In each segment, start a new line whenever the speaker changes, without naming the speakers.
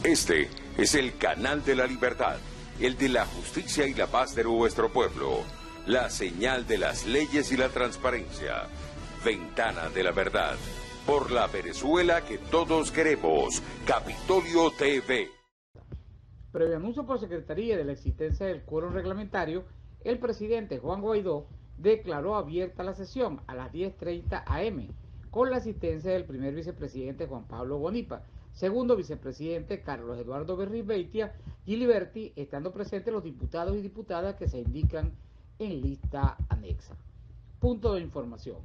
Este es el canal de la libertad, el de la justicia y la paz de nuestro pueblo, la señal de las leyes y la transparencia, Ventana de la Verdad, por la Venezuela que todos queremos, Capitolio TV.
Previo anuncio por Secretaría de la existencia del quórum reglamentario, el presidente Juan Guaidó declaró abierta la sesión a las 10:30 am, con la asistencia del primer vicepresidente Juan Pablo Bonipa, segundo vicepresidente Carlos Eduardo Berrizbeitia y Liberty, estando presentes los diputados y diputadas que se indican en lista anexa. Punto de información.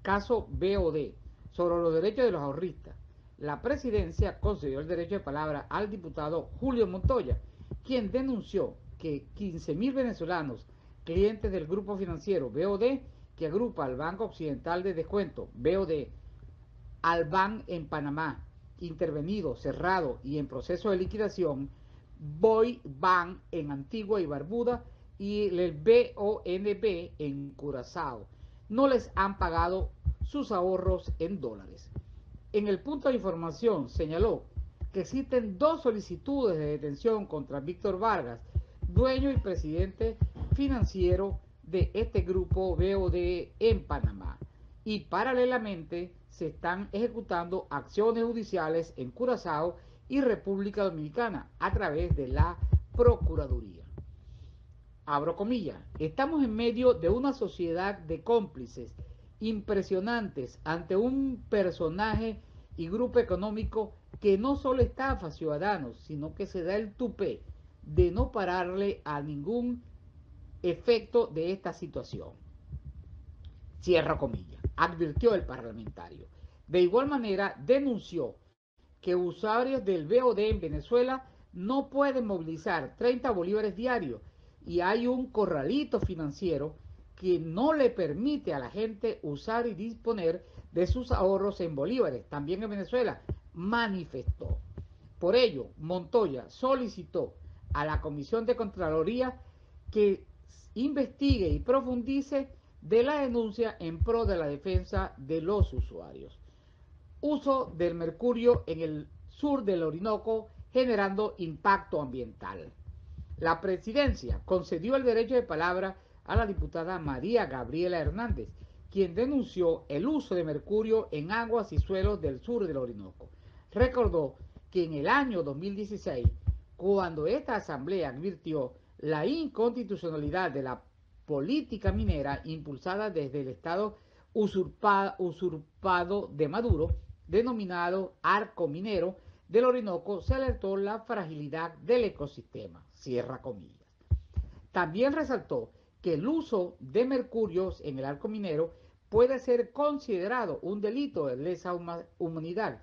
Caso BOD, sobre los derechos de los ahorristas. La presidencia concedió el derecho de palabra al diputado Julio Montoya, quien denunció que 15.000 venezolanos, clientes del grupo financiero BOD, que agrupa al Banco Occidental de Descuento, BOD, al BAN en Panamá, intervenido, cerrado y en proceso de liquidación, BOI BAN en Antigua y Barbuda y el BONB en Curazao, no les han pagado sus ahorros en dólares. En el punto de información señaló que existen 2 solicitudes de detención contra Víctor Vargas, dueño y presidente financiero de este grupo BOD en Panamá, y paralelamente se están ejecutando acciones judiciales en Curazao y República Dominicana a través de la Procuraduría. Abro comillas, estamos en medio de una sociedad de cómplices impresionantes ante un personaje y grupo económico que no solo estafa a ciudadanos, sino que se da el tupé de no pararle a ningún efecto de esta situación. Cierra comillas, advirtió el parlamentario. De igual manera, denunció que usuarios del BOD en Venezuela no pueden movilizar 30 bolívares diarios y hay un corralito financiero que no le permite a la gente usar y disponer de sus ahorros en bolívares, también en Venezuela, manifestó. Por ello, Montoya solicitó a la Comisión de Contraloría que investigue y profundice de la denuncia en pro de la defensa de los usuarios. Uso del mercurio en el sur del Orinoco generando impacto ambiental. La presidencia concedió el derecho de palabra a la diputada María Gabriela Hernández, quien denunció el uso de mercurio en aguas y suelos del sur del Orinoco. Recordó que en el año 2016, cuando esta asamblea advirtió la inconstitucionalidad de la política minera impulsada desde el Estado usurpado de Maduro, denominado Arco Minero del Orinoco, se alertó la fragilidad del ecosistema. Cierra comillas. También resaltó que el uso de mercurios en el arco minero puede ser considerado un delito de lesa humanidad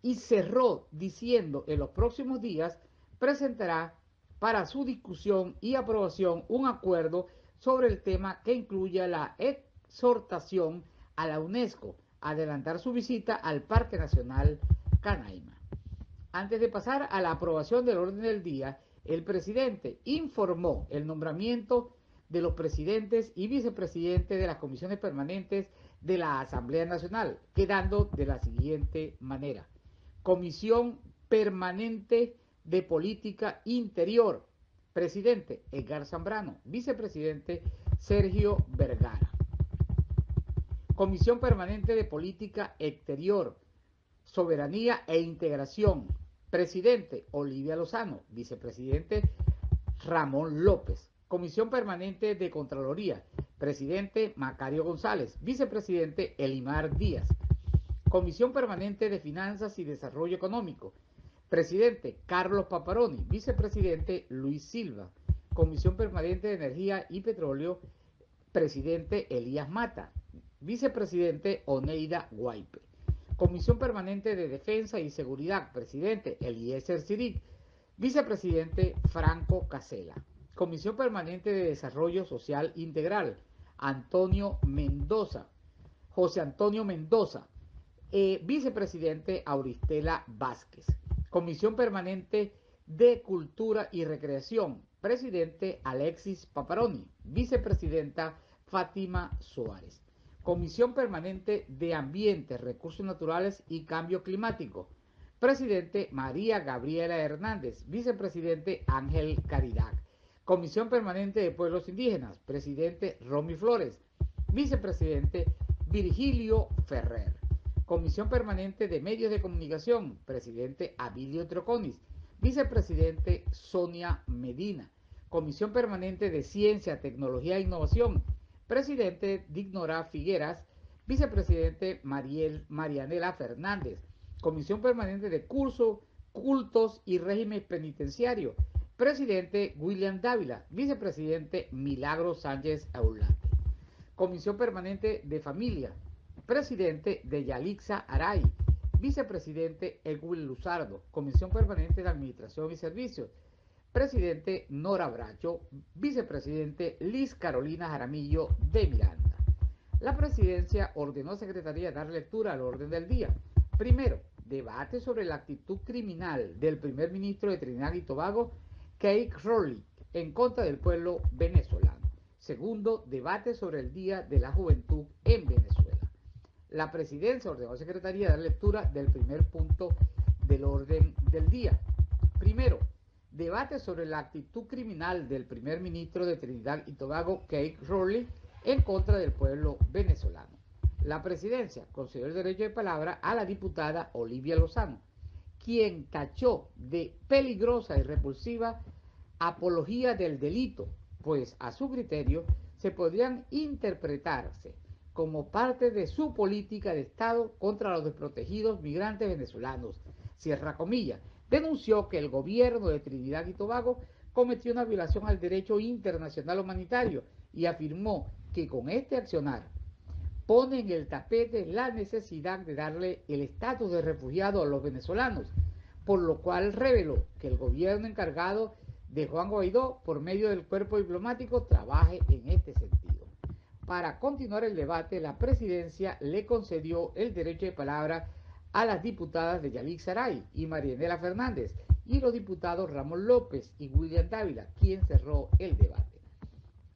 y cerró diciendo en los próximos días presentará para su discusión y aprobación un acuerdo sobre el tema que incluya la exhortación a la UNESCO a adelantar su visita al Parque Nacional Canaima. Antes de pasar a la aprobación del orden del día, el presidente informó el nombramiento de los presidentes y vicepresidentes de las comisiones permanentes de la Asamblea Nacional, quedando de la siguiente manera. Comisión Permanente de Política Interior, presidente Edgar Zambrano, vicepresidente Sergio Vergara. Comisión Permanente de Política Exterior, Soberanía e Integración, presidente Olivia Lozano, vicepresidente Ramón López. Comisión Permanente de Contraloría, presidente Macario González, vicepresidente Elimar Díaz. Comisión Permanente de Finanzas y Desarrollo Económico, presidente Carlos Paparoni, vicepresidente Luis Silva. Comisión Permanente de Energía y Petróleo, presidente Elías Mata, vicepresidente Oneida Guaipe. Comisión Permanente de Defensa y Seguridad, presidente Eliezer Ciric, vicepresidente Franco Casela. Comisión Permanente de Desarrollo Social Integral, José Antonio Mendoza, vicepresidente Auristela Vázquez. Comisión Permanente de Cultura y Recreación, presidente Alexis Paparoni, vicepresidenta Fátima Suárez. Comisión Permanente de Ambiente, Recursos Naturales y Cambio Climático, Presidente María Gabriela Hernández. Vicepresidente Ángel Caridad. Comisión Permanente de Pueblos Indígenas. Presidente Romy Flores. Vicepresidente Virgilio Ferrer. Comisión Permanente de Medios de Comunicación. Presidente Abilio Troconis. Vicepresidente Sonia Medina. Comisión Permanente de Ciencia, Tecnología e Innovación. Presidente Dignora Figueras. Vicepresidente Marianela Fernández. Comisión Permanente de Cursos, Cultos y Régimen Penitenciario. Presidente William Dávila. Vicepresidente Milagro Sánchez Aulate. Comisión Permanente de Familia. Presidente de Yalixa Aray. Vicepresidente Edwin Luzardo. Comisión Permanente de Administración y Servicios. Presidente Nora Bracho. Vicepresidente Liz Carolina Jaramillo de Miranda. La presidencia ordenó a Secretaría dar lectura al orden del día. Primero, debate sobre la actitud criminal del primer ministro de Trinidad y Tobago, Keith Rowley, en contra del pueblo venezolano. Segundo, debate sobre el Día de la Juventud en Venezuela. La presidencia ordenó a Secretaría dar lectura del primer punto del orden del día. Primero, debate sobre la actitud criminal del primer ministro de Trinidad y Tobago, Keith Rowley, en contra del pueblo venezolano. La presidencia concedió el derecho de palabra a la diputada Olivia Lozano, quien tachó de peligrosa y repulsiva apología del delito, pues a su criterio se podrían interpretarse como parte de su política de Estado contra los desprotegidos migrantes venezolanos. Cierra comillas. Denunció que el gobierno de Trinidad y Tobago cometió una violación al derecho internacional humanitario y afirmó que con este accionar pone en el tapete la necesidad de darle el estatus de refugiado a los venezolanos, por lo cual reveló que el gobierno encargado de Juan Guaidó, por medio del cuerpo diplomático, trabaje en este sentido. Para continuar el debate, la presidencia le concedió el derecho de palabra a las diputadas de Yalix Saray y Marianela Fernández y los diputados Ramón López y William Dávila, quien cerró el debate.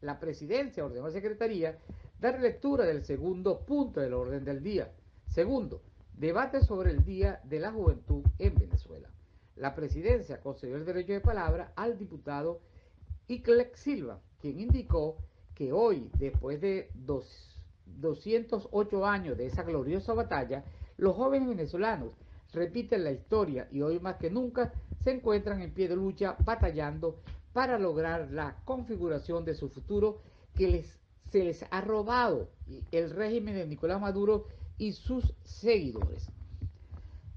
La presidencia ordenó a Secretaría dar lectura del segundo punto del orden del día. Segundo, debate sobre el Día de la Juventud en Venezuela. La presidencia concedió el derecho de palabra al diputado Iclex Silva, quien indicó que hoy, después de 208 años de esa gloriosa batalla, los jóvenes venezolanos repiten la historia y hoy más que nunca se encuentran en pie de lucha batallando para lograr la configuración de su futuro que se les ha robado el régimen de Nicolás Maduro y sus seguidores.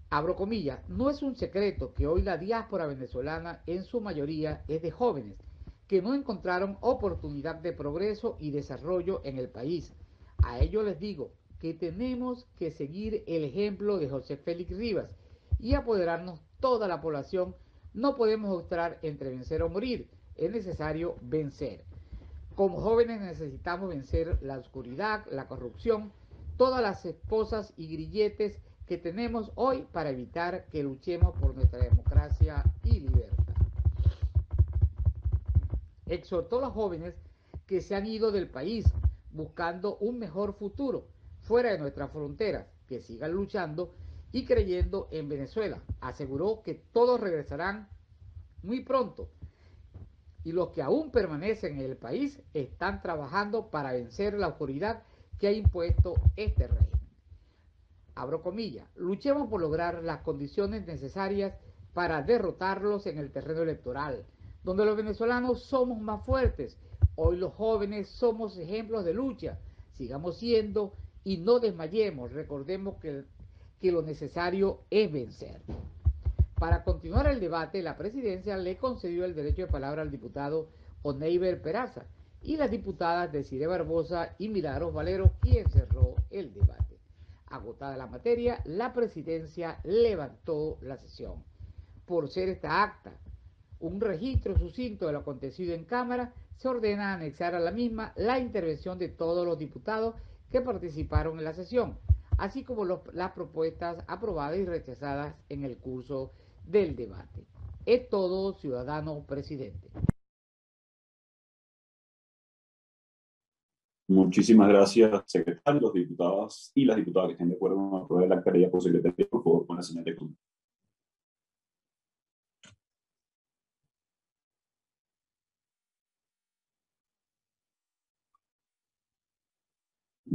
Abro comillas, no es un secreto que hoy la diáspora venezolana en su mayoría es de jóvenes que no encontraron oportunidad de progreso y desarrollo en el país. A ello les digo que tenemos que seguir el ejemplo de José Félix Rivas y apoderarnos toda la población. No podemos optar entre vencer o morir, es necesario vencer. Como jóvenes necesitamos vencer la oscuridad, la corrupción, todas las esposas y grilletes que tenemos hoy para evitar que luchemos por nuestra democracia y libertad. Exhortó a los jóvenes que se han ido del país buscando un mejor futuro fuera de nuestras fronteras, que sigan luchando y creyendo en Venezuela. Aseguró que todos regresarán muy pronto y los que aún permanecen en el país están trabajando para vencer la oscuridad que ha impuesto este régimen. Abro comillas, luchemos por lograr las condiciones necesarias para derrotarlos en el terreno electoral, donde los venezolanos somos más fuertes. Hoy los jóvenes somos ejemplos de lucha. Sigamos siendo y no desmayemos. Recordemos que lo necesario es vencer. Para continuar el debate, la presidencia le concedió el derecho de palabra al diputado Oneiber Peraza y las diputadas Desiree Barbosa y Milagros Valero, quien cerró el debate. Agotada la materia, la presidencia levantó la sesión. Por ser esta acta un registro sucinto de lo acontecido en Cámara, se ordena anexar a la misma la intervención de todos los diputados que participaron en la sesión, así como las propuestas aprobadas y rechazadas en el curso del debate. Es todo, ciudadano presidente.
Muchísimas gracias, secretario, los diputados y las diputadas que estén de acuerdo con aprobar la querella por secretaría, por favor, con la señal de cruz.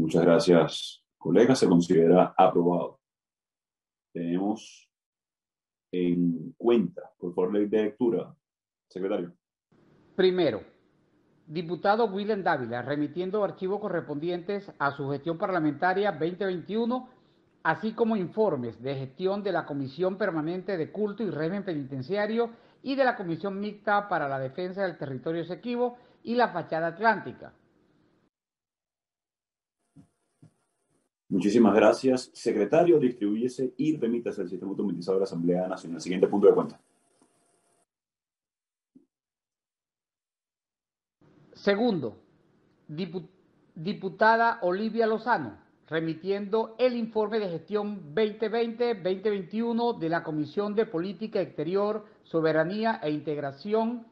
Muchas gracias, colega. Se considera aprobado. Tenemos en cuenta, por favor, ley de lectura, secretario.
Primero, diputado William Dávila, remitiendo archivos correspondientes a su gestión parlamentaria 2021, así como informes de gestión de la Comisión Permanente de Culto y Régimen Penitenciario y de la Comisión Mixta para la Defensa del Territorio Esequibo y la Fachada Atlántica.
Muchísimas gracias, secretario. Distribúyese y remítase al sistema automatizado de la Asamblea Nacional. Siguiente punto de cuenta.
Segundo, diputada Olivia Lozano, remitiendo el informe de gestión 2020-2021 de la Comisión de Política Exterior, Soberanía e Integración.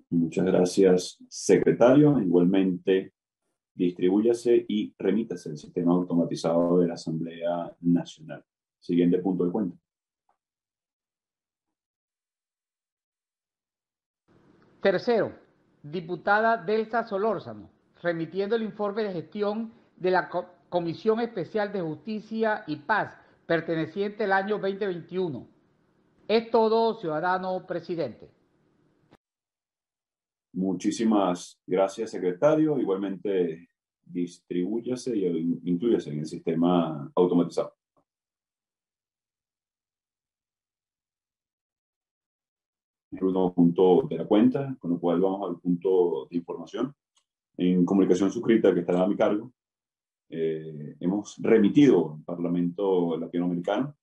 Muchas gracias, secretario. Igualmente, distribúyase y remítase al sistema automatizado de la Asamblea Nacional. Siguiente punto de cuenta.
Tercero, diputada Delsa Solórzano, remitiendo el informe de gestión de la Comisión Especial de Justicia y Paz, perteneciente al año 2021. Es todo, ciudadano presidente.
Muchísimas gracias, secretario. Igualmente, distribúyase y inclúyase en el sistema automatizado. El último punto de la cuenta, con lo cual vamos al punto de información. En comunicación suscrita que estará a mi cargo, hemos remitido al Parlamento Latinoamericano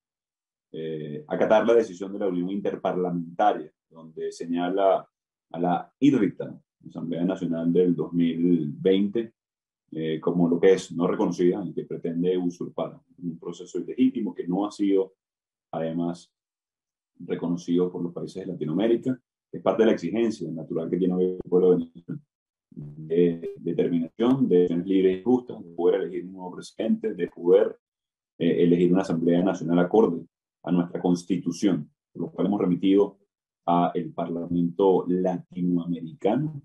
acatar la decisión de la Unión Interparlamentaria, donde señala a la IRRITA, Asamblea Nacional del 2020, como lo que es no reconocida y que pretende usurpar un proceso ilegítimo que no ha sido, además, reconocido por los países de Latinoamérica. Es parte de la exigencia natural que tiene el pueblo de Venezuela de determinación, de elecciones libres y justas, de poder elegir un nuevo presidente, de poder elegir una Asamblea Nacional acorde a nuestra Constitución, por lo cual hemos remitido al Parlamento Latinoamericano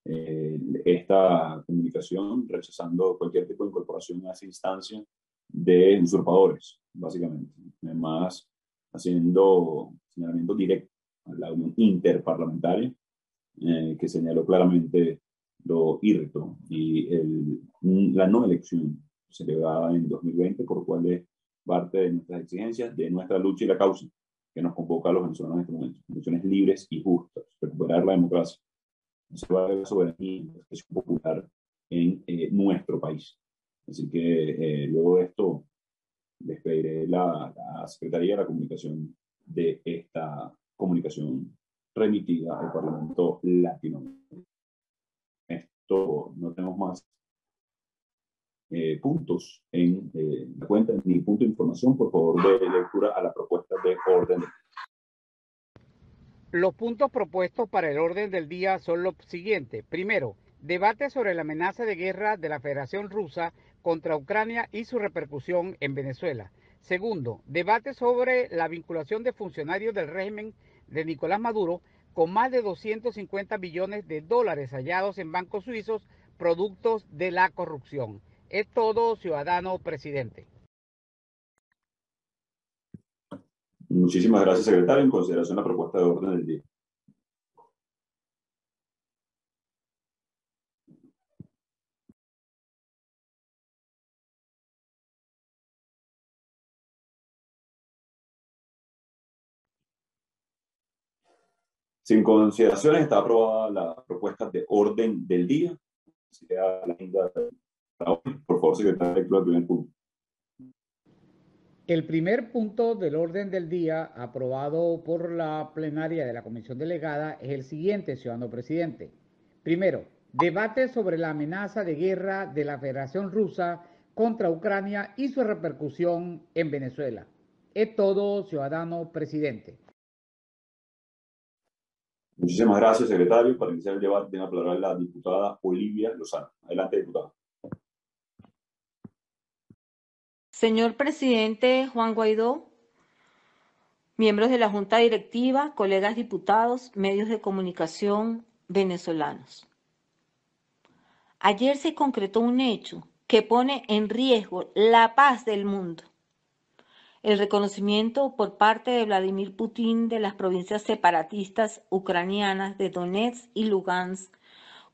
esta comunicación, rechazando cualquier tipo de incorporación a esa instancia de usurpadores, básicamente. Además, haciendo señalamiento directo a la Unión Interparlamentaria, que señaló claramente lo irrito y la no elección celebrada en 2020, por lo cual es parte de nuestras exigencias, de nuestra lucha y la causa que nos convoca a los venezolanos en este momento. Elecciones libres y justas, recuperar la democracia, conservar la soberanía y la expresión popular en nuestro país. Así que luego de esto, les pediré la Secretaría de la Comunicación de esta comunicación remitida al Parlamento Latinoamericano. Esto, no tenemos más puntos en la cuenta ni punto de información. Por favor, de lectura a la propuesta de orden.
Los puntos propuestos para el orden del día son los siguientes. Primero, debate sobre la amenaza de guerra de la Federación Rusa contra Ucrania y su repercusión en Venezuela. Segundo, debate sobre la vinculación de funcionarios del régimen de Nicolás Maduro con más de 250 billones de dólares hallados en bancos suizos, productos de la corrupción. Es todo, ciudadano presidente.
Muchísimas gracias, secretario. En consideración la propuesta de orden del día. Sin consideraciones, está aprobada la propuesta de orden del día. Sea la agenda para hoy. Por favor, secretario, lectura del primer punto.
El primer punto del orden del día, aprobado por la plenaria de la Comisión Delegada, es el siguiente, ciudadano presidente. Primero, debate sobre la amenaza de guerra de la Federación Rusa contra Ucrania y su repercusión en Venezuela. Es todo, ciudadano presidente.
Muchísimas gracias, secretario. Para iniciar el debate, tiene la palabra la diputada Olivia Lozano. Adelante, diputada.
Señor presidente Juan Guaidó, miembros de la Junta Directiva, colegas diputados, medios de comunicación venezolanos. ayer se concretó un hecho que pone en riesgo la paz del mundo. El reconocimiento por parte de Vladimir Putin de las provincias separatistas ucranianas de Donetsk y Lugansk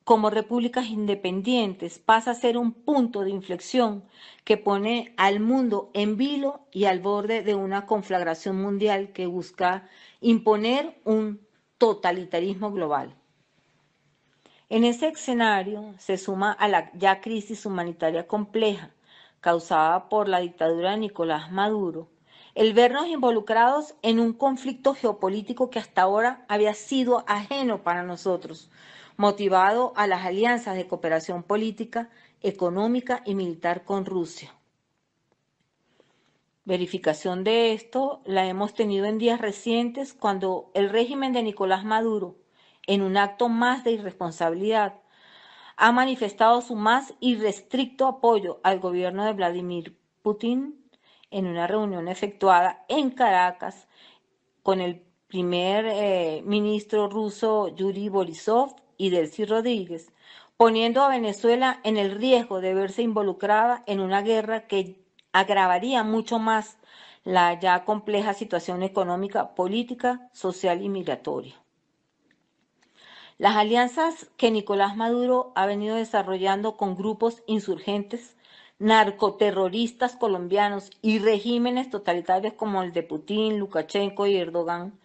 como repúblicas independientes pasa a ser un punto de inflexión que pone al mundo en vilo y al borde de una conflagración mundial que busca imponer un totalitarismo global. En ese escenario se suma a la ya crisis humanitaria compleja causada por la dictadura de Nicolás Maduro, el vernos involucrados en un conflicto geopolítico que hasta ahora había sido ajeno para nosotros, motivado a las alianzas de cooperación política, económica y militar con Rusia. Verificación de esto la hemos tenido en días recientes cuando el régimen de Nicolás Maduro, en un acto más de irresponsabilidad, ha manifestado su más irrestricto apoyo al gobierno de Vladimir Putin en una reunión efectuada en Caracas con el primer ministro ruso Yuri Borisov y Delcy Rodríguez, poniendo a Venezuela en el riesgo de verse involucrada en una guerra que agravaría mucho más la ya compleja situación económica, política, social y migratoria. Las alianzas que Nicolás Maduro ha venido desarrollando con grupos insurgentes, narcoterroristas colombianos y regímenes totalitarios como el de Putin, Lukashenko y Erdogan,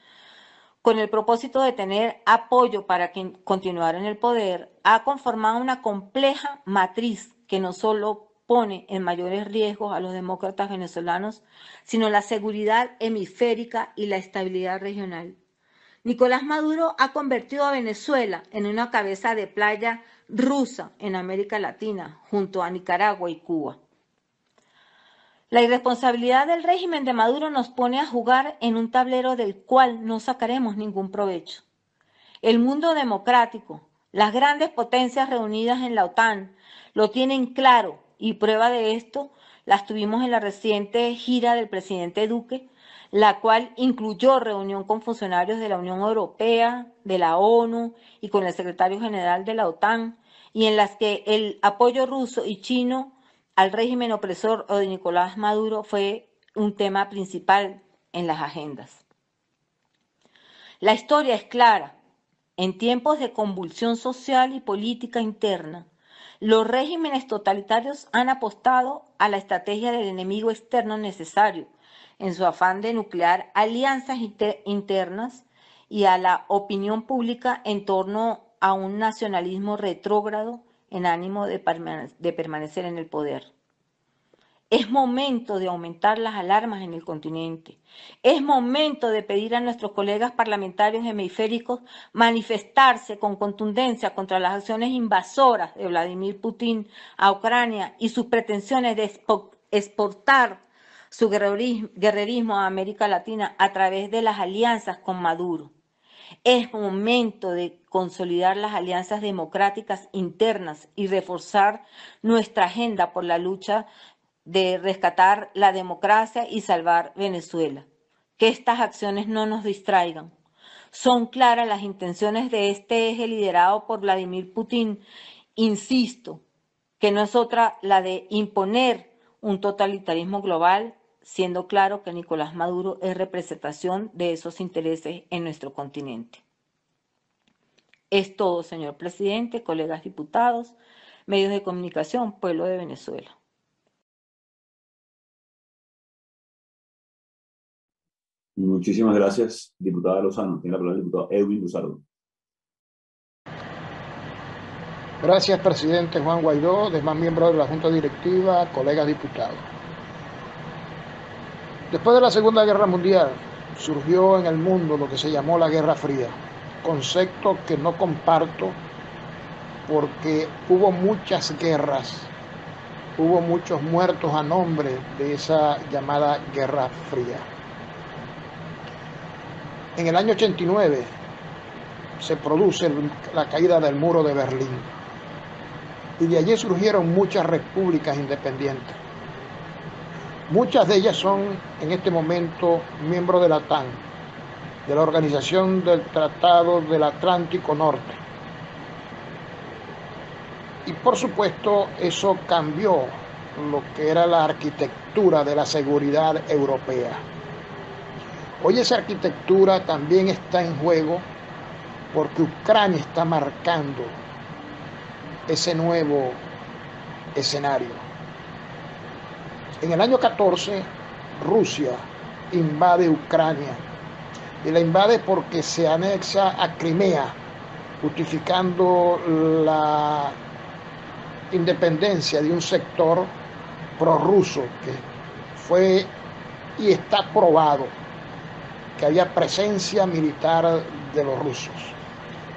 con el propósito de tener apoyo para continuar en el poder, ha conformado una compleja matriz que no solo pone en mayores riesgos a los demócratas venezolanos, sino la seguridad hemisférica y la estabilidad regional. Nicolás Maduro ha convertido a Venezuela en una cabeza de playa rusa en América Latina, junto a Nicaragua y Cuba. La irresponsabilidad del régimen de Maduro nos pone a jugar en un tablero del cual no sacaremos ningún provecho. El mundo democrático, las grandes potencias reunidas en la OTAN, lo tienen claro y prueba de esto las tuvimos en la reciente gira del presidente Duque, la cual incluyó reunión con funcionarios de la Unión Europea, de la ONU y con el secretario general de la OTAN, y en las que el apoyo ruso y chino al régimen opresor de Nicolás Maduro fue un tema principal en las agendas. La historia es clara. En tiempos de convulsión social y política interna, los regímenes totalitarios han apostado a la estrategia del enemigo externo necesario, en su afán de nuclear alianzas internas y a la opinión pública en torno a un nacionalismo retrógrado en ánimo de permanecer en el poder. Es momento de aumentar las alarmas en el continente. Es momento de pedir a nuestros colegas parlamentarios hemisféricos manifestarse con contundencia contra las acciones invasoras de Vladimir Putin a Ucrania y sus pretensiones de exportar su guerrerismo a América Latina a través de las alianzas con Maduro. Es momento de consolidar las alianzas democráticas internas y reforzar nuestra agenda por la lucha de rescatar la democracia y salvar Venezuela. Que estas acciones no nos distraigan. Son claras las intenciones de este eje liderado por Vladimir Putin. Insisto, que no es otra la de imponer un totalitarismo global, siendo claro que Nicolás Maduro es representación de esos intereses en nuestro continente. Es todo, señor presidente, colegas diputados, medios de comunicación, pueblo de Venezuela.
Muchísimas gracias, diputada Lozano. Tiene la palabra el diputado Edwin Luzardo.
Gracias, presidente Juan Guaidó, demás miembros de la Junta Directiva, colegas diputados. Después de la Segunda Guerra Mundial, surgió en el mundo lo que se llamó la Guerra Fría, concepto que no comparto porque hubo muchas guerras, hubo muchos muertos a nombre de esa llamada Guerra Fría. En el año 89 se produce la caída del muro de Berlín y de allí surgieron muchas repúblicas independientes. Muchas de ellas son en este momento miembros de la OTAN, de la Organización del Tratado del Atlántico Norte. Y por supuesto eso cambió lo que era la arquitectura de la seguridad europea. Hoy esa arquitectura también está en juego porque Ucrania está marcando ese nuevo escenario. En el año 14, Rusia invade Ucrania y la invade porque se anexa a Crimea, justificando la independencia de un sector prorruso que fue y está probado que había presencia militar de los rusos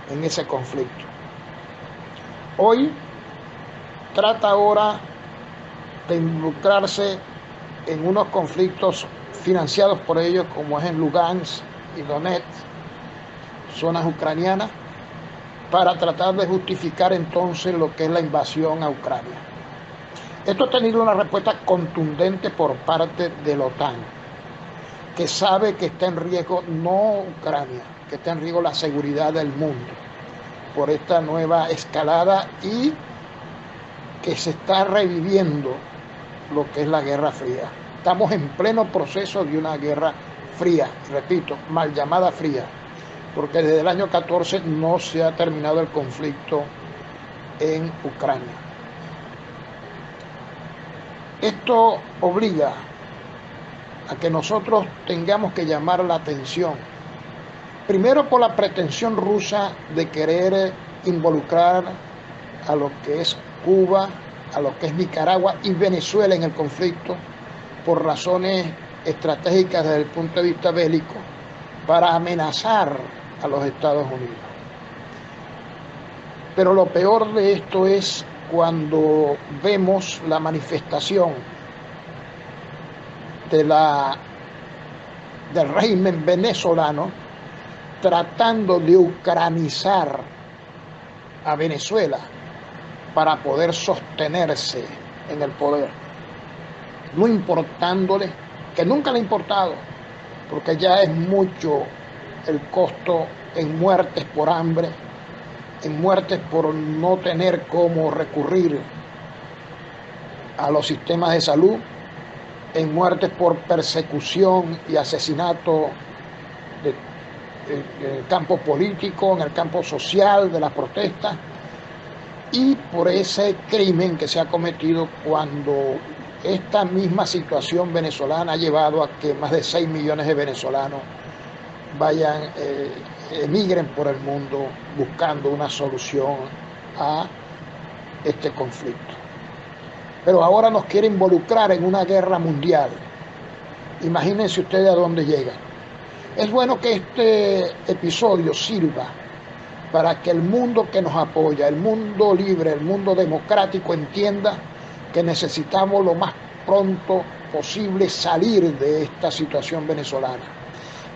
en ese conflicto. Hoy trata ahora de involucrarse en unos conflictos financiados por ellos, como es en Lugansk y Donetsk, zonas ucranianas, para tratar de justificar entonces lo que es la invasión a Ucrania. Esto ha tenido una respuesta contundente por parte de la OTAN, que sabe que está en riesgo no Ucrania, que está en riesgo la seguridad del mundo por esta nueva escalada y que se está reviviendo lo que es la Guerra Fría. Estamos en pleno proceso de una guerra fría, repito, mal llamada fría, porque desde el año 14 no se ha terminado el conflicto en Ucrania. Esto obliga a que nosotros tengamos que llamar la atención, primero por la pretensión rusa de querer involucrar a lo que es Cuba, a lo que es Nicaragua y Venezuela en el conflicto, por razones estratégicas desde el punto de vista bélico, para amenazar a los Estados Unidos. Pero lo peor de esto es cuando vemos la manifestación del régimen venezolano tratando de ucranizar a Venezuela para poder sostenerse en el poder, no importándole, que nunca le ha importado, porque ya es mucho el costo en muertes por hambre, en muertes por no tener cómo recurrir a los sistemas de salud, en muertes por persecución y asesinato en el campo político, en el campo social de las protestas, y por ese crimen que se ha cometido cuando esta misma situación venezolana ha llevado a que más de 6 millones de venezolanos emigren por el mundo buscando una solución a este conflicto. Pero ahora nos quiere involucrar en una guerra mundial. Imagínense ustedes a dónde llegan. Es bueno que este episodio sirva para que el mundo que nos apoya, el mundo libre, el mundo democrático, entienda que necesitamos lo más pronto posible salir de esta situación venezolana.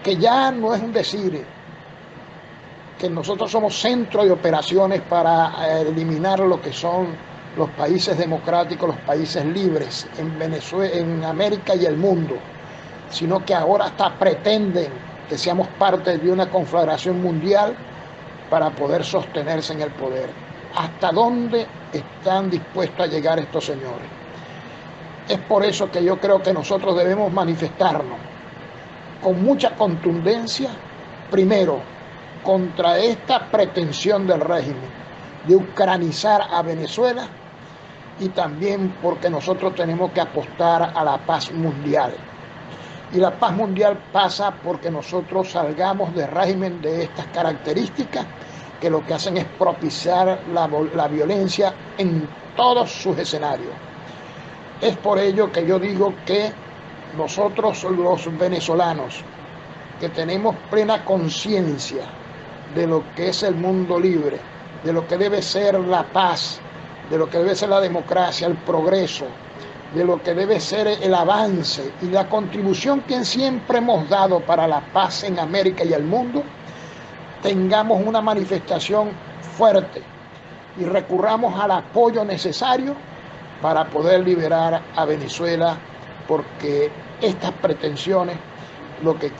Que ya no es un decir que nosotros somos centro de operaciones para eliminar lo que son los países democráticos, los países libres en Venezuela, en América y el mundo, sino que ahora hasta pretenden que seamos parte de una conflagración mundial para poder sostenerse en el poder. ¿Hasta dónde están dispuestos a llegar estos señores? Es por eso que yo creo que nosotros debemos manifestarnos con mucha contundencia, primero, contra esta pretensión del régimen de ucranizar a Venezuela, y también porque nosotros tenemos que apostar a la paz mundial. Y la paz mundial pasa porque nosotros salgamos del régimen de estas características que lo que hacen es propiciar la violencia en todos sus escenarios. Es por ello que yo digo que nosotros los venezolanos, que tenemos plena conciencia de lo que es el mundo libre, de lo que debe ser la paz, de lo que debe ser la democracia, el progreso, de lo que debe ser el avance y la contribución que siempre hemos dado para la paz en América y el mundo, tengamos una manifestación fuerte y recurramos al apoyo necesario para poder liberar a Venezuela, porque estas pretensiones lo que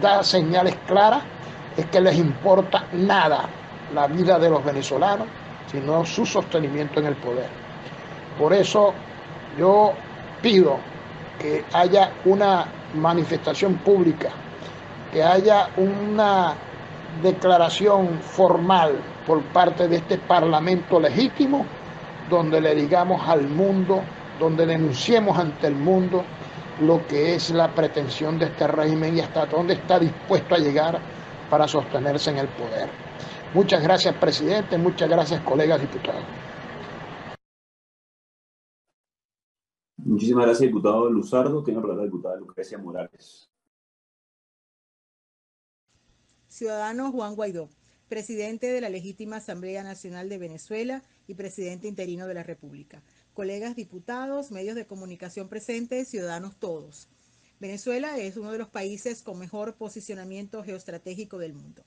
da señales claras es que les importa nada la vida de los venezolanos, sino su sostenimiento en el poder. Por eso yo pido que haya una manifestación pública, que haya una declaración formal por parte de este Parlamento legítimo, donde le digamos al mundo, donde denunciemos ante el mundo lo que es la pretensión de este régimen y hasta dónde está dispuesto a llegar para sostenerse en el poder. Muchas gracias, presidente, muchas gracias, colegas diputados.
Muchísimas gracias, diputado Luzardo. Tiene la palabra la diputada Lucrecia Morales.
Ciudadano Juan Guaidó, presidente de la legítima Asamblea Nacional de Venezuela y presidente interino de la República. Colegas diputados, medios de comunicación presentes, ciudadanos todos. Venezuela es uno de los países con mejor posicionamiento geoestratégico del mundo.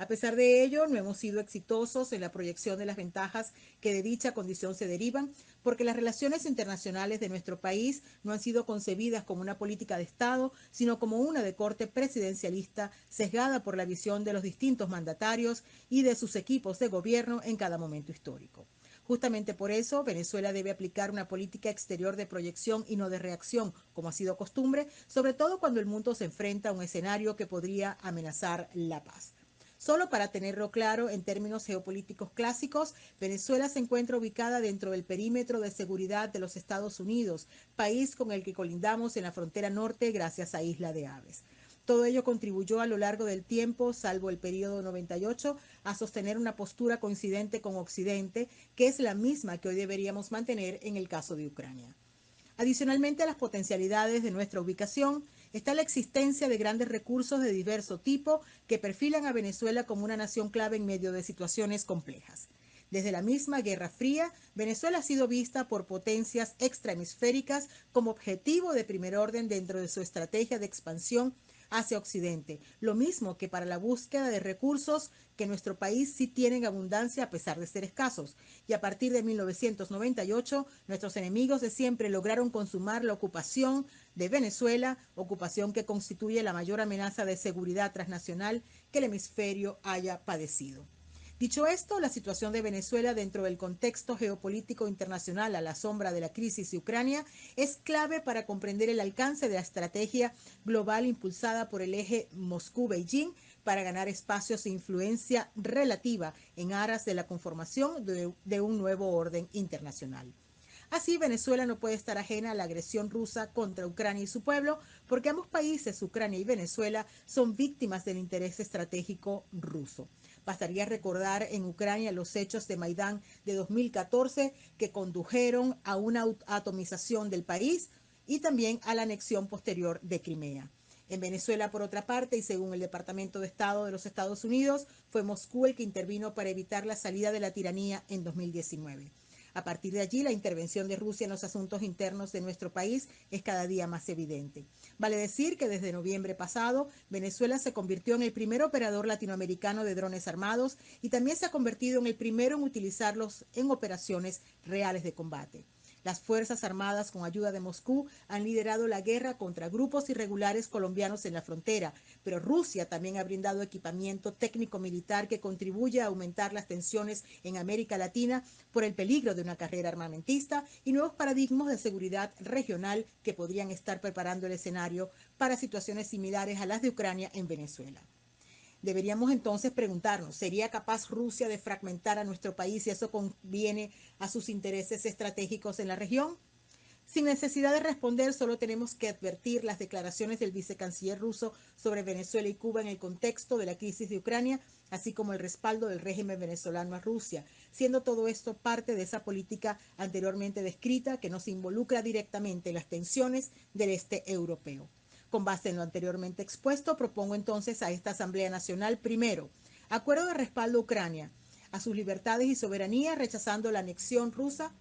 A pesar de ello, no hemos sido exitosos en la proyección de las ventajas que de dicha condición se derivan, porque las relaciones internacionales de nuestro país no han sido concebidas como una política de Estado, sino como una de corte presidencialista, sesgada por la visión de los distintos mandatarios y de sus equipos de gobierno en cada momento histórico. Justamente por eso, Venezuela debe aplicar una política exterior de proyección y no de reacción, como ha sido costumbre, sobre todo cuando el mundo se enfrenta a un escenario que podría amenazar la paz. Solo para tenerlo claro, en términos geopolíticos clásicos, Venezuela se encuentra ubicada dentro del perímetro de seguridad de los Estados Unidos, país con el que colindamos en la frontera norte gracias a Isla de Aves. Todo ello contribuyó a lo largo del tiempo, salvo el periodo 98, a sostener una postura coincidente con Occidente, que es la misma que hoy deberíamos mantener en el caso de Ucrania. Adicionalmente a las potencialidades de nuestra ubicación, está la existencia de grandes recursos de diverso tipo que perfilan a Venezuela como una nación clave en medio de situaciones complejas. Desde la misma Guerra Fría, Venezuela ha sido vista por potencias extrahemisféricas como objetivo de primer orden dentro de su estrategia de expansión hacia Occidente, lo mismo que para la búsqueda de recursos que nuestro país sí tiene en abundancia a pesar de ser escasos. Y a partir de 1998, nuestros enemigos de siempre lograron consumar la ocupación de Venezuela, ocupación que constituye la mayor amenaza de seguridad transnacional que el hemisferio haya padecido. Dicho esto, la situación de Venezuela dentro del contexto geopolítico internacional a la sombra de la crisis de Ucrania es clave para comprender el alcance de la estrategia global impulsada por el eje Moscú-Beijing para ganar espacios de influencia relativa en aras de la conformación de un nuevo orden internacional. Así, Venezuela no puede estar ajena a la agresión rusa contra Ucrania y su pueblo, porque ambos países, Ucrania y Venezuela, son víctimas del interés estratégico ruso. Bastaría recordar en Ucrania los hechos de Maidán de 2014 que condujeron a una atomización del país y también a la anexión posterior de Crimea. En Venezuela, por otra parte, y según el Departamento de Estado de los Estados Unidos, fue Moscú el que intervino para evitar la salida de la tiranía en 2019. A partir de allí, la intervención de Rusia en los asuntos internos de nuestro país es cada día más evidente. Vale decir que desde noviembre pasado, Venezuela se convirtió en el primer operador latinoamericano de drones armados y también se ha convertido en el primero en utilizarlos en operaciones reales de combate. Las Fuerzas Armadas, con ayuda de Moscú, han liderado la guerra contra grupos irregulares colombianos en la frontera, pero Rusia también ha brindado equipamiento técnico-militar que contribuye a aumentar las tensiones en América Latina por el peligro de una carrera armamentista y nuevos paradigmas de seguridad regional que podrían estar preparando el escenario para situaciones similares a las de Ucrania en Venezuela. Deberíamos entonces preguntarnos, ¿sería capaz Rusia de fragmentar a nuestro país si eso conviene a sus intereses estratégicos en la región? Sin necesidad de responder, solo tenemos que advertir las declaraciones del vicecanciller ruso sobre Venezuela y Cuba en el contexto de la crisis de Ucrania, así como el respaldo del régimen venezolano a Rusia, siendo todo esto parte de esa política anteriormente descrita que nos involucra directamente en las tensiones del este europeo. Con base en lo anteriormente expuesto, propongo entonces a esta Asamblea Nacional, primero, acuerdo de respaldo a Ucrania, a sus libertades y soberanía, rechazando la anexión rusa,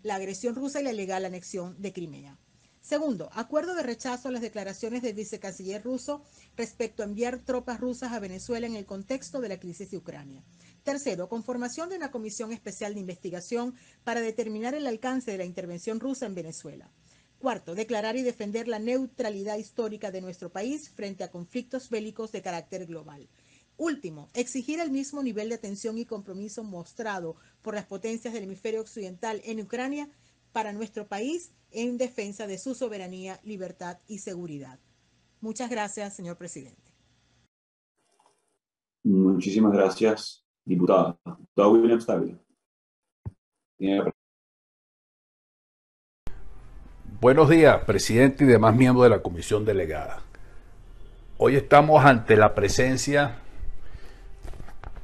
la agresión rusa y la ilegal anexión de Crimea. Segundo, acuerdo de rechazo a las declaraciones del vicecanciller ruso respecto a enviar tropas rusas a Venezuela en el contexto de la crisis de Ucrania. Tercero, conformación de una comisión especial de investigación para determinar el alcance de la intervención rusa en Venezuela. Cuarto, declarar y defender la neutralidad histórica de nuestro país frente a conflictos bélicos de carácter global. Último, exigir el mismo nivel de atención y compromiso mostrado por las potencias del hemisferio occidental en Ucrania para nuestro país en defensa de su soberanía, libertad y seguridad. Muchas gracias, señor presidente.
Muchísimas gracias, diputada. Diputado William Stable.
Buenos días, presidente y demás miembros de la comisión delegada. Hoy estamos ante la presencia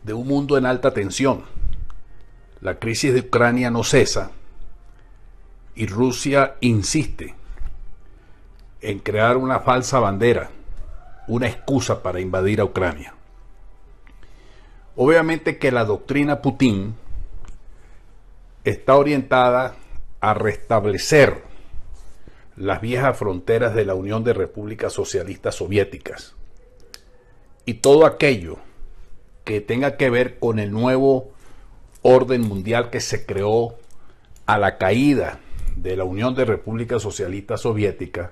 de un mundo en alta tensión. La crisis de Ucrania no cesa y Rusia insiste en crear una falsa bandera, una excusa para invadir a Ucrania. Obviamente que la doctrina Putin está orientada a restablecer las viejas fronteras de la Unión de Repúblicas Socialistas Soviéticas y todo aquello que tenga que ver con el nuevo orden mundial que se creó a la caída de la Unión de Repúblicas Socialistas Soviéticas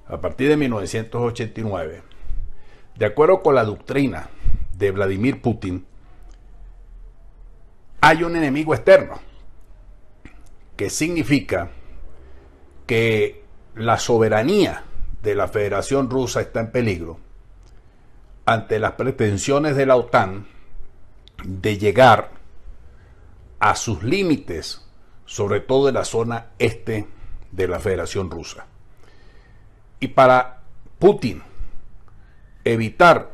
a partir de 1989. De acuerdo con la doctrina de Vladimir Putin, hay un enemigo externo, que significa que la soberanía de la Federación Rusa está en peligro ante las pretensiones de la OTAN de llegar a sus límites, sobre todo en la zona este de la Federación Rusa. Y para Putin evitar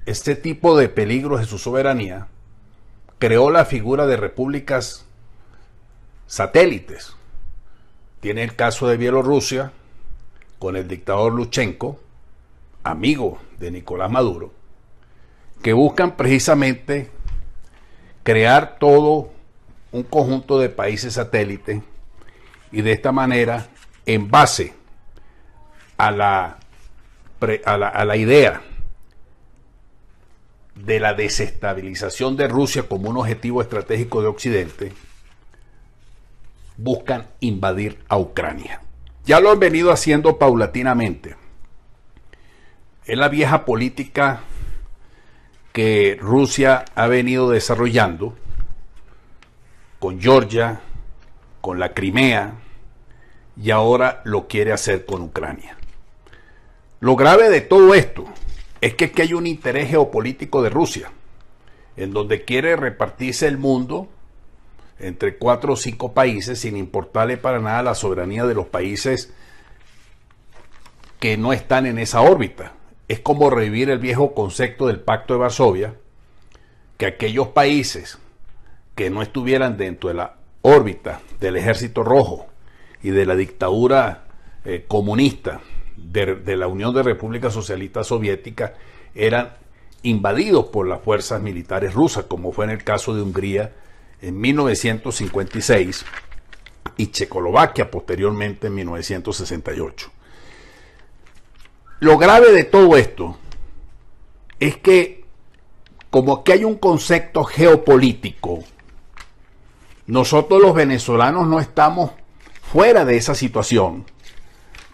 este tipo de peligros de su soberanía, creó la figura de repúblicas satélites. Tiene el caso de Bielorrusia con el dictador Lukashenko, amigo de Nicolás Maduro, que buscan precisamente crear todo un conjunto de países satélites y de esta manera, en base a la idea de la desestabilización de Rusia como un objetivo estratégico de Occidente, buscan invadir a Ucrania. Ya lo han venido haciendo paulatinamente. Es la vieja política que Rusia ha venido desarrollando con Georgia, con la Crimea, y ahora lo quiere hacer con Ucrania. Lo grave de todo esto es que hay un interés geopolítico de Rusia, en donde quiere repartirse el mundo entre 4 o 5 países, sin importarle para nada la soberanía de los países que no están en esa órbita. Es como revivir el viejo concepto del Pacto de Varsovia, que aquellos países que no estuvieran dentro de la órbita del Ejército Rojo y de la dictadura comunista de la Unión de Repúblicas Socialistas Soviéticas eran invadidos por las fuerzas militares rusas, como fue en el caso de Hungría en 1956 y Checoslovaquia posteriormente en 1968. Lo grave de todo esto es que, como que hay un concepto geopolítico, nosotros los venezolanos no estamos fuera de esa situación,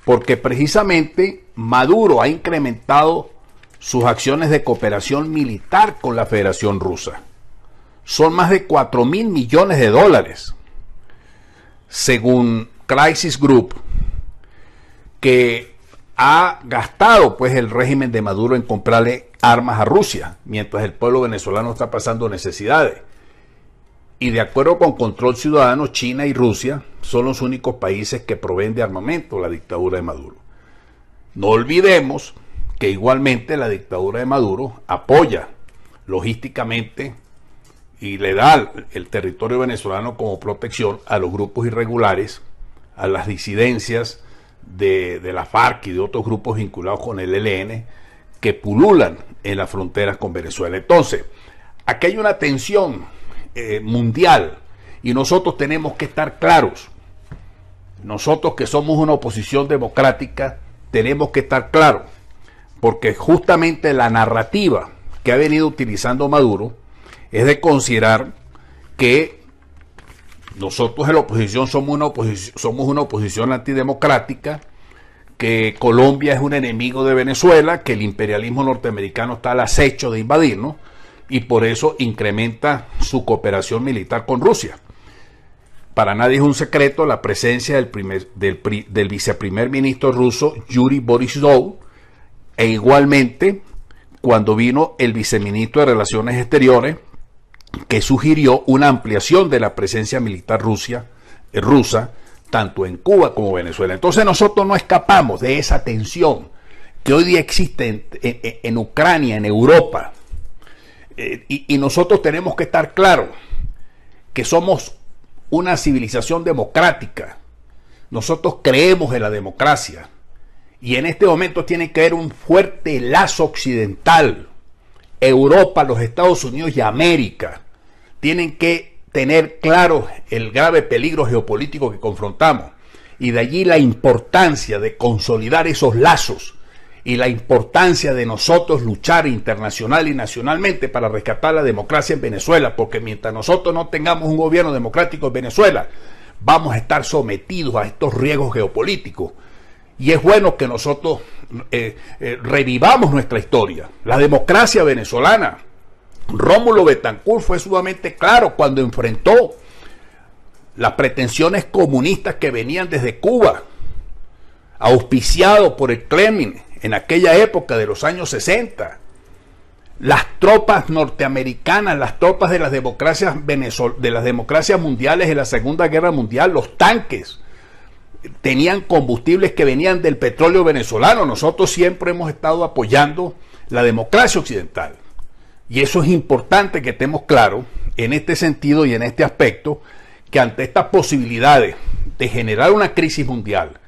porque precisamente Maduro ha incrementado sus acciones de cooperación militar con la Federación Rusa. Son más de 4.000 millones de dólares, según Crisis Group, que ha gastado pues el régimen de Maduro en comprarle armas a Rusia, mientras el pueblo venezolano está pasando necesidades. Y de acuerdo con Control Ciudadano, China y Rusia son los únicos países que proveen de armamento a la dictadura de Maduro. No olvidemos que igualmente la dictadura de Maduro apoya logísticamente y le da el territorio venezolano como protección a los grupos irregulares, a las disidencias de la FARC y de otros grupos vinculados con el ELN que pululan en las fronteras con Venezuela. Entonces, aquí hay una tensión mundial y nosotros tenemos que estar claros. Nosotros que somos una oposición democrática tenemos que estar claros, porque justamente la narrativa que ha venido utilizando Maduro es de considerar que nosotros en la oposición somos una oposición antidemocrática, que Colombia es un enemigo de Venezuela, que el imperialismo norteamericano está al acecho de invadirnos y por eso incrementa su cooperación militar con Rusia. Para nadie es un secreto la presencia del viceprimer ministro ruso Yuri Borisov, e igualmente cuando vino el viceministro de Relaciones Exteriores, que sugirió una ampliación de la presencia militar rusa, tanto en Cuba como Venezuela. Entonces nosotros no escapamos de esa tensión que hoy día existe en Ucrania, en Europa, y nosotros tenemos que estar claros que somos una civilización democrática. Nosotros creemos en la democracia y en este momento tiene que haber un fuerte lazo occidental. Europa, los Estados Unidos y América tienen que tener claro el grave peligro geopolítico que confrontamos, y de allí la importancia de consolidar esos lazos y la importancia de nosotros luchar internacional y nacionalmente para rescatar la democracia en Venezuela, porque mientras nosotros no tengamos un gobierno democrático en Venezuela, vamos a estar sometidos a estos riesgos geopolíticos. Y es bueno que nosotros revivamos nuestra historia, la democracia venezolana. Rómulo Betancourt fue sumamente claro cuando enfrentó las pretensiones comunistas que venían desde Cuba, auspiciado por el Kremlin en aquella época de los años 60. Las tropas norteamericanas, las tropas de las democracias mundiales en la Segunda Guerra Mundial, los tanques, tenían combustibles que venían del petróleo venezolano. Nosotros siempre hemos estado apoyando la democracia occidental. Y eso es importante que estemos claros en este sentido y en este aspecto, que ante estas posibilidades de generar una crisis mundial,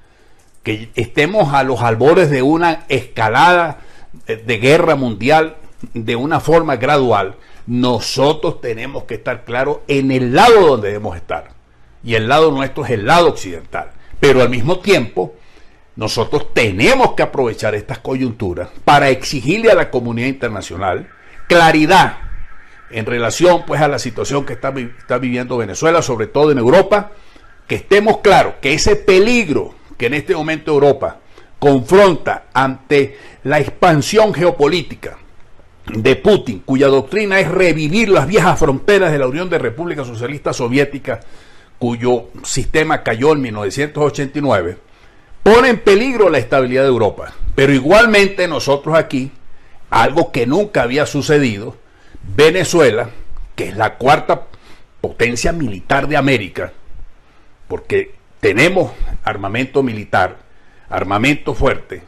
que estemos a los albores de una escalada de guerra mundial de una forma gradual, nosotros tenemos que estar claros en el lado donde debemos estar. Y el lado nuestro es el lado occidental. Pero al mismo tiempo, nosotros tenemos que aprovechar estas coyunturas para exigirle a la comunidad internacional claridad en relación pues a la situación que está viviendo Venezuela, sobre todo en Europa, que estemos claros que ese peligro que en este momento Europa confronta ante la expansión geopolítica de Putin, cuya doctrina es revivir las viejas fronteras de la Unión de Repúblicas Socialistas Soviéticas, cuyo sistema cayó en 1989, pone en peligro la estabilidad de Europa. Pero igualmente nosotros aquí, algo que nunca había sucedido, Venezuela, que es la cuarta potencia militar de América, porque tenemos armamento militar, armamento fuerte,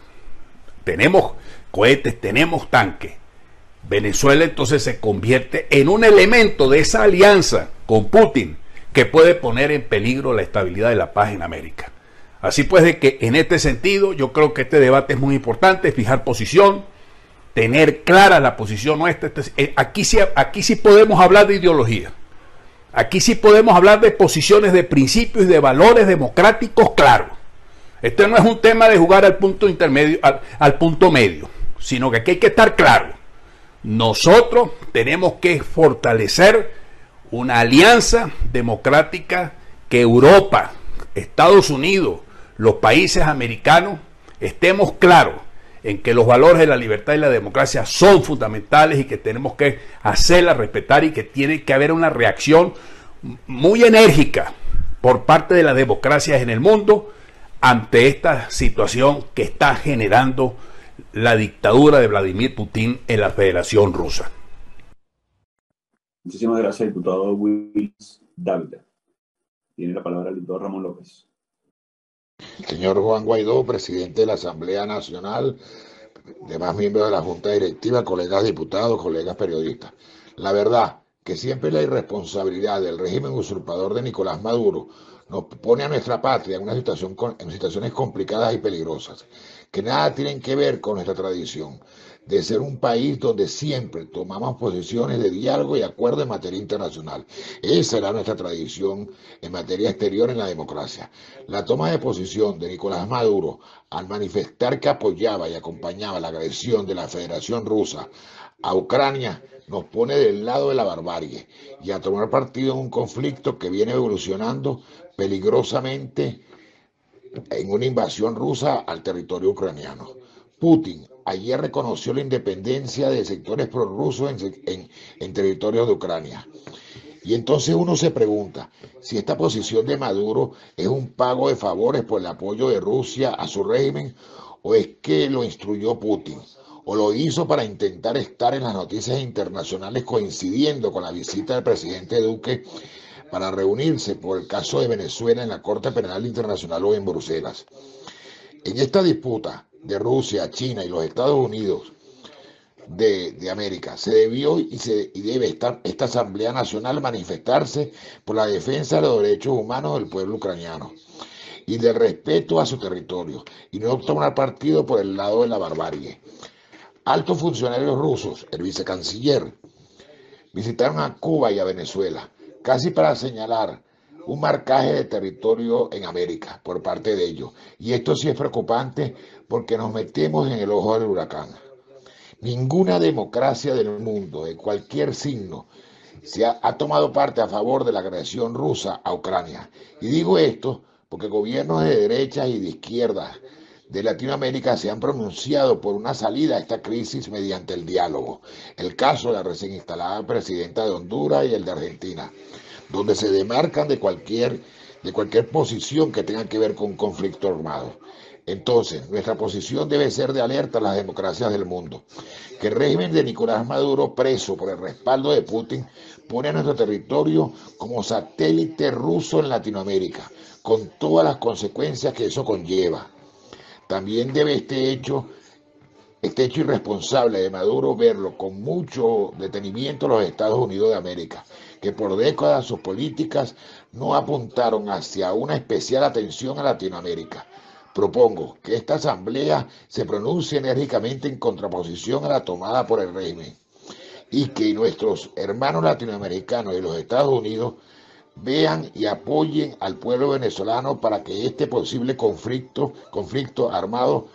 tenemos cohetes, tenemos tanques. Venezuela entonces se convierte en un elemento de esa alianza con Putin que puede poner en peligro la estabilidad y la paz en América. Así pues, de que en este sentido yo creo que este debate es muy importante, fijar posición, tener clara la posición nuestra. Aquí sí podemos hablar de ideología. Aquí sí podemos hablar de posiciones, de principios y de valores democráticos claros. Este no es un tema de jugar al punto intermedio, al punto medio, sino que aquí hay que estar claro. Nosotros tenemos que fortalecer una alianza democrática que Europa, Estados Unidos, los países americanos, estemos claros en que los valores de la libertad y la democracia son fundamentales y que tenemos que hacerla respetar, y que tiene que haber una reacción muy enérgica por parte de las democracias en el mundo ante esta situación que está generando la dictadura de Vladimir Putin en la Federación Rusa.
Muchísimas gracias, diputado Willis Dávila. Tiene la palabra el diputado Ramón López.
Señor Juan Guaidó, presidente de la Asamblea Nacional, demás miembros de la Junta Directiva, colegas diputados, colegas periodistas. La verdad que siempre la irresponsabilidad del régimen usurpador de Nicolás Maduro nos pone a nuestra patria en situaciones complicadas y peligrosas, que nada tienen que ver con nuestra tradición de ser un país donde siempre tomamos posiciones de diálogo y acuerdo en materia internacional. Esa era nuestra tradición en materia exterior en la democracia. La toma de posición de Nicolás Maduro al manifestar que apoyaba y acompañaba la agresión de la Federación Rusa a Ucrania nos pone del lado de la barbarie y a tomar partido en un conflicto que viene evolucionando peligrosamente
en una invasión rusa al territorio ucraniano. Putin ayer reconoció la independencia de sectores prorrusos en territorios de Ucrania. Y entonces uno se pregunta si esta posición de Maduro es un pago de favores por el apoyo de Rusia a su régimen, o es que lo instruyó Putin, o lo hizo para intentar estar en las noticias internacionales coincidiendo con la visita del presidente Duque para reunirse por el caso de Venezuela en la Corte Penal Internacional o en Bruselas. En esta disputa de Rusia, China y los Estados Unidos de América, se debió y debe esta Asamblea Nacional manifestarse por la defensa de los derechos humanos del pueblo ucraniano y del respeto a su territorio, y no tomar partido por el lado de la barbarie. Altos funcionarios rusos, el vicecanciller, visitaron a Cuba y a Venezuela, casi para señalar un marcaje de territorio en América por parte de ellos. Y esto sí es preocupante porque nos metemos en el ojo del huracán. Ninguna democracia del mundo, de cualquier signo, ha tomado parte a favor de la agresión rusa a Ucrania. Y digo esto porque gobiernos de derecha y de izquierda de Latinoamérica se han pronunciado por una salida a esta crisis mediante el diálogo. El caso de la recién instalada presidenta de Honduras y el de Argentina, donde se demarcan de cualquier posición que tenga que ver con un conflicto armado. Entonces, nuestra posición debe ser de alerta a las democracias del mundo. Que el régimen de Nicolás Maduro, preso por el respaldo de Putin, pone a nuestro territorio como satélite ruso en Latinoamérica, con todas las consecuencias que eso conlleva. También debe este hecho irresponsable de Maduro verlo con mucho detenimiento los Estados Unidos de América, que por décadas sus políticas no apuntaron hacia una especial atención a Latinoamérica. Propongo que esta asamblea se pronuncie enérgicamente en contraposición a la tomada por el régimen y que nuestros hermanos latinoamericanos y los Estados Unidos vean y apoyen al pueblo venezolano para que este posible conflicto armado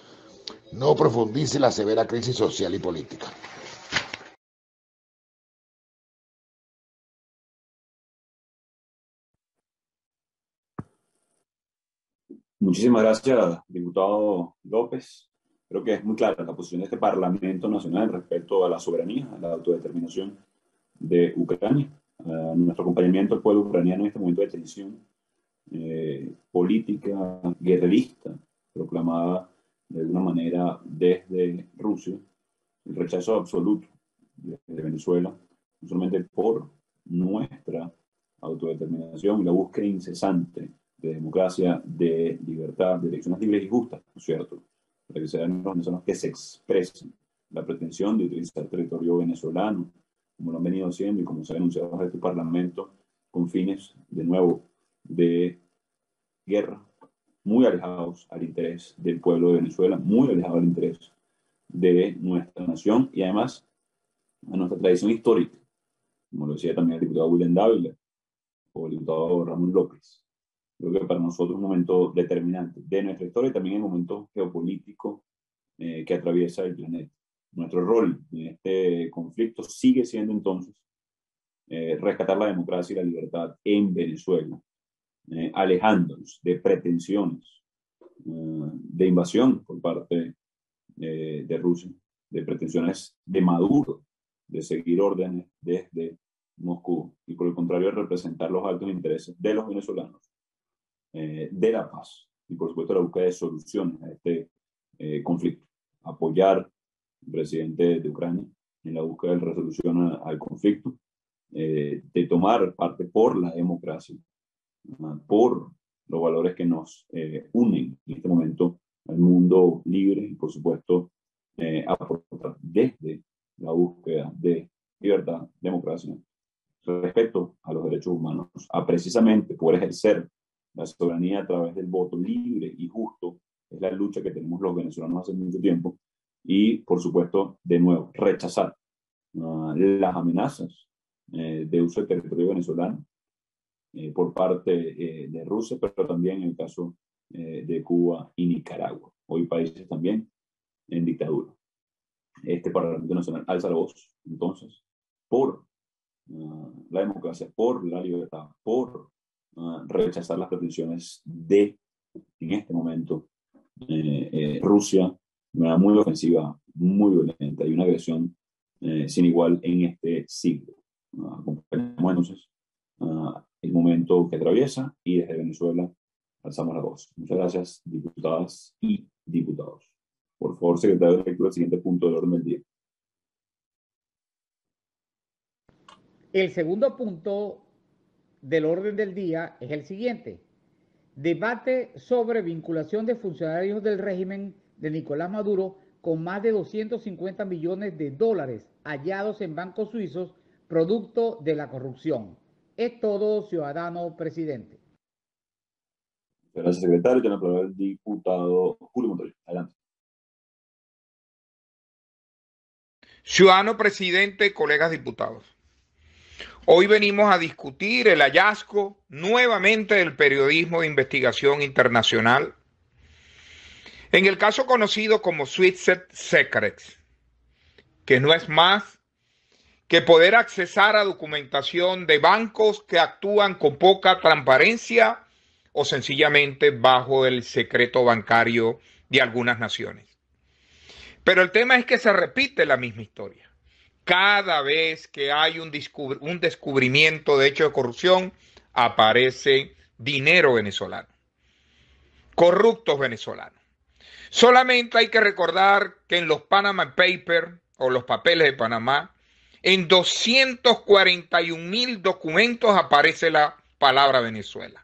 no profundice la severa crisis social y política.
Muchísimas gracias, diputado López. Creo que es muy clara la posición de este Parlamento Nacional respecto a la soberanía, a la autodeterminación de Ucrania, a nuestro acompañamiento al pueblo ucraniano en este momento de tensión política guerrerista proclamada de alguna manera desde Rusia, el rechazo absoluto de Venezuela, no solamente por nuestra autodeterminación y la búsqueda incesante de democracia, de libertad, de elecciones libres y justas, ¿no es cierto? Para que sean los venezolanos que se expresen la pretensión de utilizar territorio venezolano, como lo han venido haciendo y como se ha denunciado desde este Parlamento, con fines, de nuevo, de guerra, muy alejados al interés del pueblo de Venezuela, muy alejados al interés de nuestra nación y además a nuestra tradición histórica, como lo decía también el diputado William Dávila o el diputado Ramón López. Creo que para nosotros es un momento determinante de nuestra historia y también el momento geopolítico que atraviesa el planeta. Nuestro rol en este conflicto sigue siendo entonces rescatar la democracia y la libertad en Venezuela, alejándonos de pretensiones de invasión por parte de Rusia, de pretensiones de Maduro, de seguir órdenes desde Moscú y por el contrario representar los altos intereses de los venezolanos, de la paz y por supuesto la búsqueda de soluciones a este conflicto. Apoyar al presidente de Ucrania en la búsqueda de resolución al conflicto, de tomar parte por la democracia, por los valores que nos unen en este momento al mundo libre y por supuesto aportar desde la búsqueda de libertad, democracia, respeto a los derechos humanos, a precisamente poder ejercer la soberanía a través del voto libre y justo. Es la lucha que tenemos los venezolanos hace mucho tiempo y por supuesto de nuevo rechazar las amenazas de uso del territorio venezolano por parte de Rusia, pero también en el caso de Cuba y Nicaragua, hoy países también en dictadura. Este Parlamento Nacional alza la voz entonces por la democracia, por la libertad, por rechazar las pretensiones de en este momento Rusia de manera muy ofensiva, muy violenta y una agresión sin igual en este siglo. Acompañamos entonces el momento que atraviesa y desde Venezuela alzamos la voz. Muchas gracias, diputadas y diputados. Por favor, secretario de lectura, el siguiente punto del orden del día.
El segundo punto del orden del día es el siguiente. Debate sobre vinculación de funcionarios del régimen de Nicolás Maduro con más de 250 millones de dólares hallados en bancos suizos producto de la corrupción. Es todo, ciudadano presidente.
Gracias, secretario. Tiene la palabra el diputado Julio Montoya. Adelante.
Ciudadano presidente, colegas diputados. Hoy venimos a discutir el hallazgo nuevamente del periodismo de investigación internacional en el caso conocido como Swiss Secrets, que no es más que poder accesar a documentación de bancos que actúan con poca transparencia o sencillamente bajo el secreto bancario de algunas naciones. Pero el tema es que se repite la misma historia. Cada vez que hay un descubrimiento de hecho de corrupción, aparece dinero venezolano, corruptos venezolanos. Solamente hay que recordar que en los Panama Papers o los papeles de Panamá, en 241,000 documentos aparece la palabra Venezuela.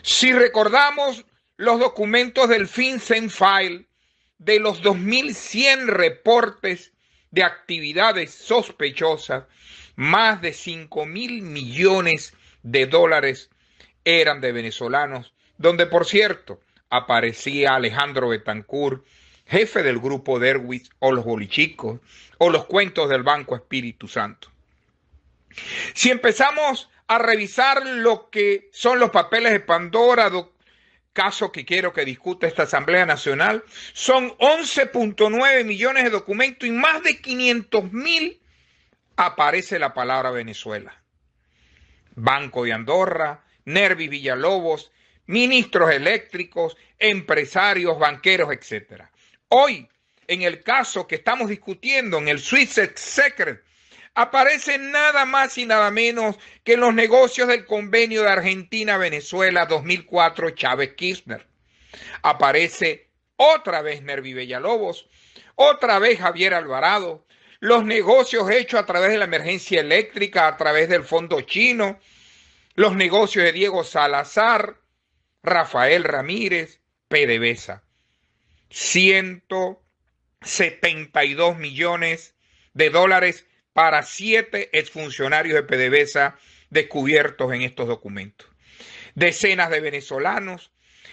Si recordamos los documentos del FinCEN File, de los 2.100 reportes de actividades sospechosas, más de 5.000 millones de dólares eran de venezolanos, donde por cierto aparecía Alejandro Betancourt, jefe del grupo Derwitz o los bolichicos o los cuentos del Banco Espíritu Santo. Si empezamos a revisar lo que son los papeles de Pandora, caso que quiero que discuta esta Asamblea Nacional, son 11.9 millones de documentos y más de 500,000 aparece la palabra Venezuela. Banco de Andorra, Nervi Villalobos, ministros eléctricos, empresarios, banqueros, etc. Hoy, en el caso que estamos discutiendo, en el Swiss Secret, aparece nada más y nada menos que los negocios del convenio de Argentina-Venezuela 2004 Chávez-Kirchner. Aparece otra vez Nervi Villalobos, otra vez Javier Alvarado, los negocios hechos a través de la emergencia eléctrica, a través del fondo chino, los negocios de Diego Salazar, Rafael Ramírez, PDVSA. 172 millones de dólares para 7 exfuncionarios de PDVSA descubiertos en estos documentos. Decenas de venezolanos,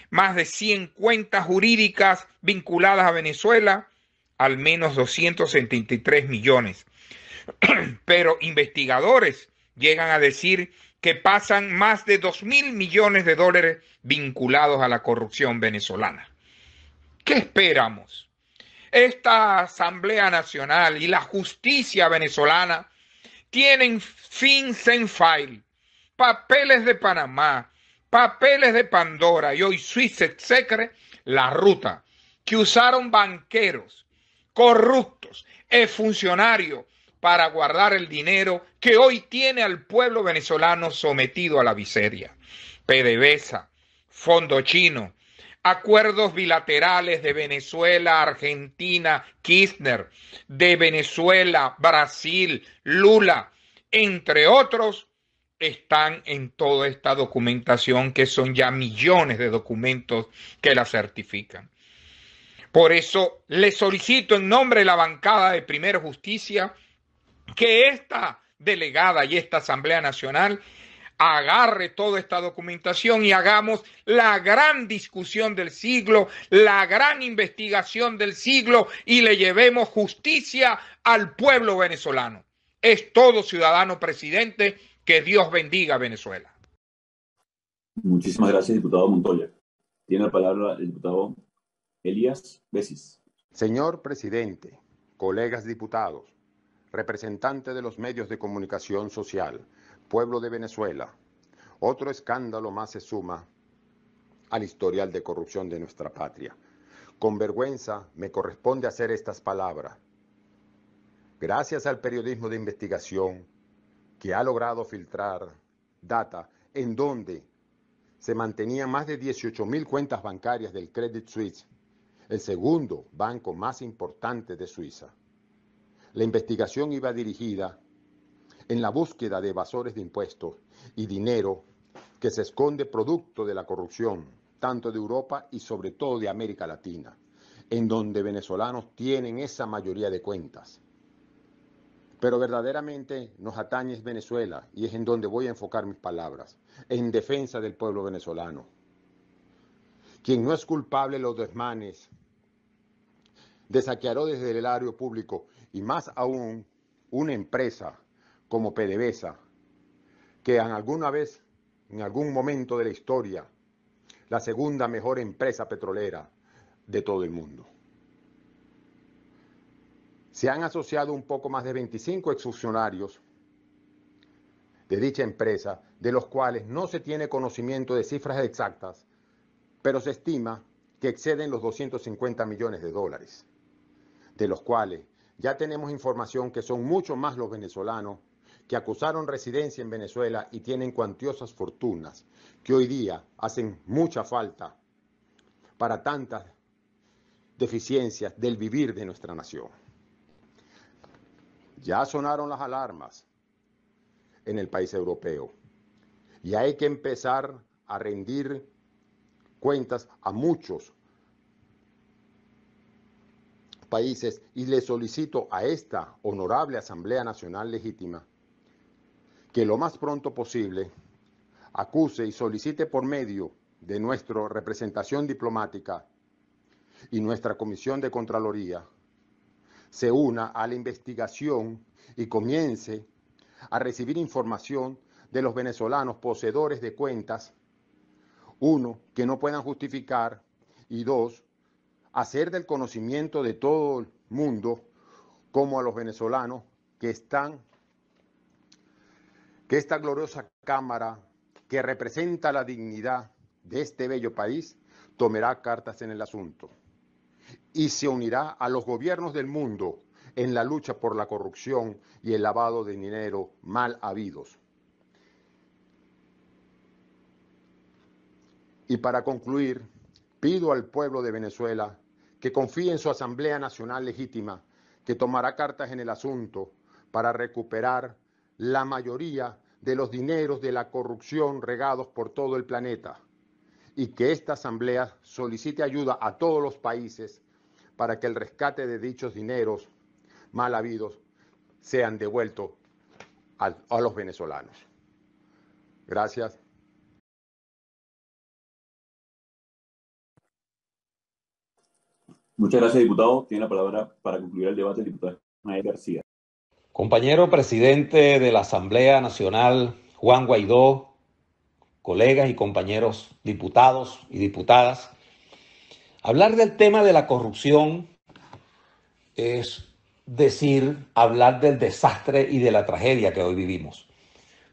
más de 100 cuentas jurídicas vinculadas a Venezuela, al menos 273 millones. Pero investigadores llegan a decir que pasan más de 2.000 millones de dólares vinculados a la corrupción venezolana. ¿Qué esperamos? Esta Asamblea Nacional y la justicia venezolana tienen FinCEN File, papeles de Panamá, papeles de Pandora y hoy Swiss Secret, la ruta que usaron banqueros, corruptos, funcionarios para guardar el dinero que hoy tiene al pueblo venezolano sometido a la miseria. PDVSA, fondo chino, acuerdos bilaterales de Venezuela, Argentina, Kirchner, de Venezuela, Brasil, Lula, entre otros, están en toda esta documentación que son ya millones de documentos que la certifican. Por eso le solicito en nombre de la bancada de Primero Justicia que esta delegada y esta Asamblea Nacional agarre toda esta documentación y hagamos la gran discusión del siglo, la gran investigación del siglo y le llevemos justicia al pueblo venezolano. Es todo, ciudadano presidente. Que Dios bendiga a Venezuela.
Muchísimas gracias, diputado Montoya. Tiene la palabra el diputado Elías Besis.
Señor presidente, colegas diputados, representante de los medios de comunicación social, pueblo de Venezuela, otro escándalo más se suma al historial de corrupción de nuestra patria. Con vergüenza me corresponde hacer estas palabras. Gracias al periodismo de investigación que ha logrado filtrar data en donde se mantenían más de 18.000 cuentas bancarias del Credit Suisse, el segundo banco más importante de Suiza. La investigación iba dirigida en la búsqueda de evasores de impuestos y dinero que se esconde producto de la corrupción, tanto de Europa y sobre todo de América Latina, en donde venezolanos tienen esa mayoría de cuentas. Pero verdaderamente nos atañe es Venezuela y es en donde voy a enfocar mis palabras, en defensa del pueblo venezolano. Quien no es culpable de los desmanes de saquear desde el erario público y más aún una empresa como PDVSA, que alguna vez, en algún momento de la historia, la segunda mejor empresa petrolera de todo el mundo. Se han asociado un poco más de 25 exfuncionarios de dicha empresa, de los cuales no se tiene conocimiento de cifras exactas, pero se estima que exceden los 250 millones de dólares, de los cuales ya tenemos información que son mucho más los venezolanos que acusaron residencia en Venezuela y tienen cuantiosas fortunas, que hoy día hacen mucha falta para tantas deficiencias del vivir de nuestra nación. Ya sonaron las alarmas en el país europeo y hay que empezar a rendir cuentas a muchos países y le solicito a esta honorable Asamblea Nacional Legítima que lo más pronto posible acuse y solicite por medio de nuestra representación diplomática y nuestra Comisión de Contraloría se una a la investigación y comience a recibir información de los venezolanos poseedores de cuentas, uno, que no puedan justificar, y dos, hacer del conocimiento de todo el mundo como a los venezolanos que esta gloriosa Cámara que representa la dignidad de este bello país tomará cartas en el asunto y se unirá a los gobiernos del mundo en la lucha por la corrupción y el lavado de dinero mal habidos. Y para concluir, pido al pueblo de Venezuela que confíe en su Asamblea Nacional Legítima, que tomará cartas en el asunto para recuperar la mayoría de los dineros de la corrupción regados por todo el planeta, y que esta Asamblea solicite ayuda a todos los países para que el rescate de dichos dineros mal habidos sean devueltos a los venezolanos. Gracias.
Muchas gracias, diputado. Tiene la palabra para concluir el debate el diputado Ismael García.
Compañero presidente de la Asamblea Nacional, Juan Guaidó, colegas y compañeros diputados y diputadas, hablar del tema de la corrupción es hablar del desastre y de la tragedia que hoy vivimos.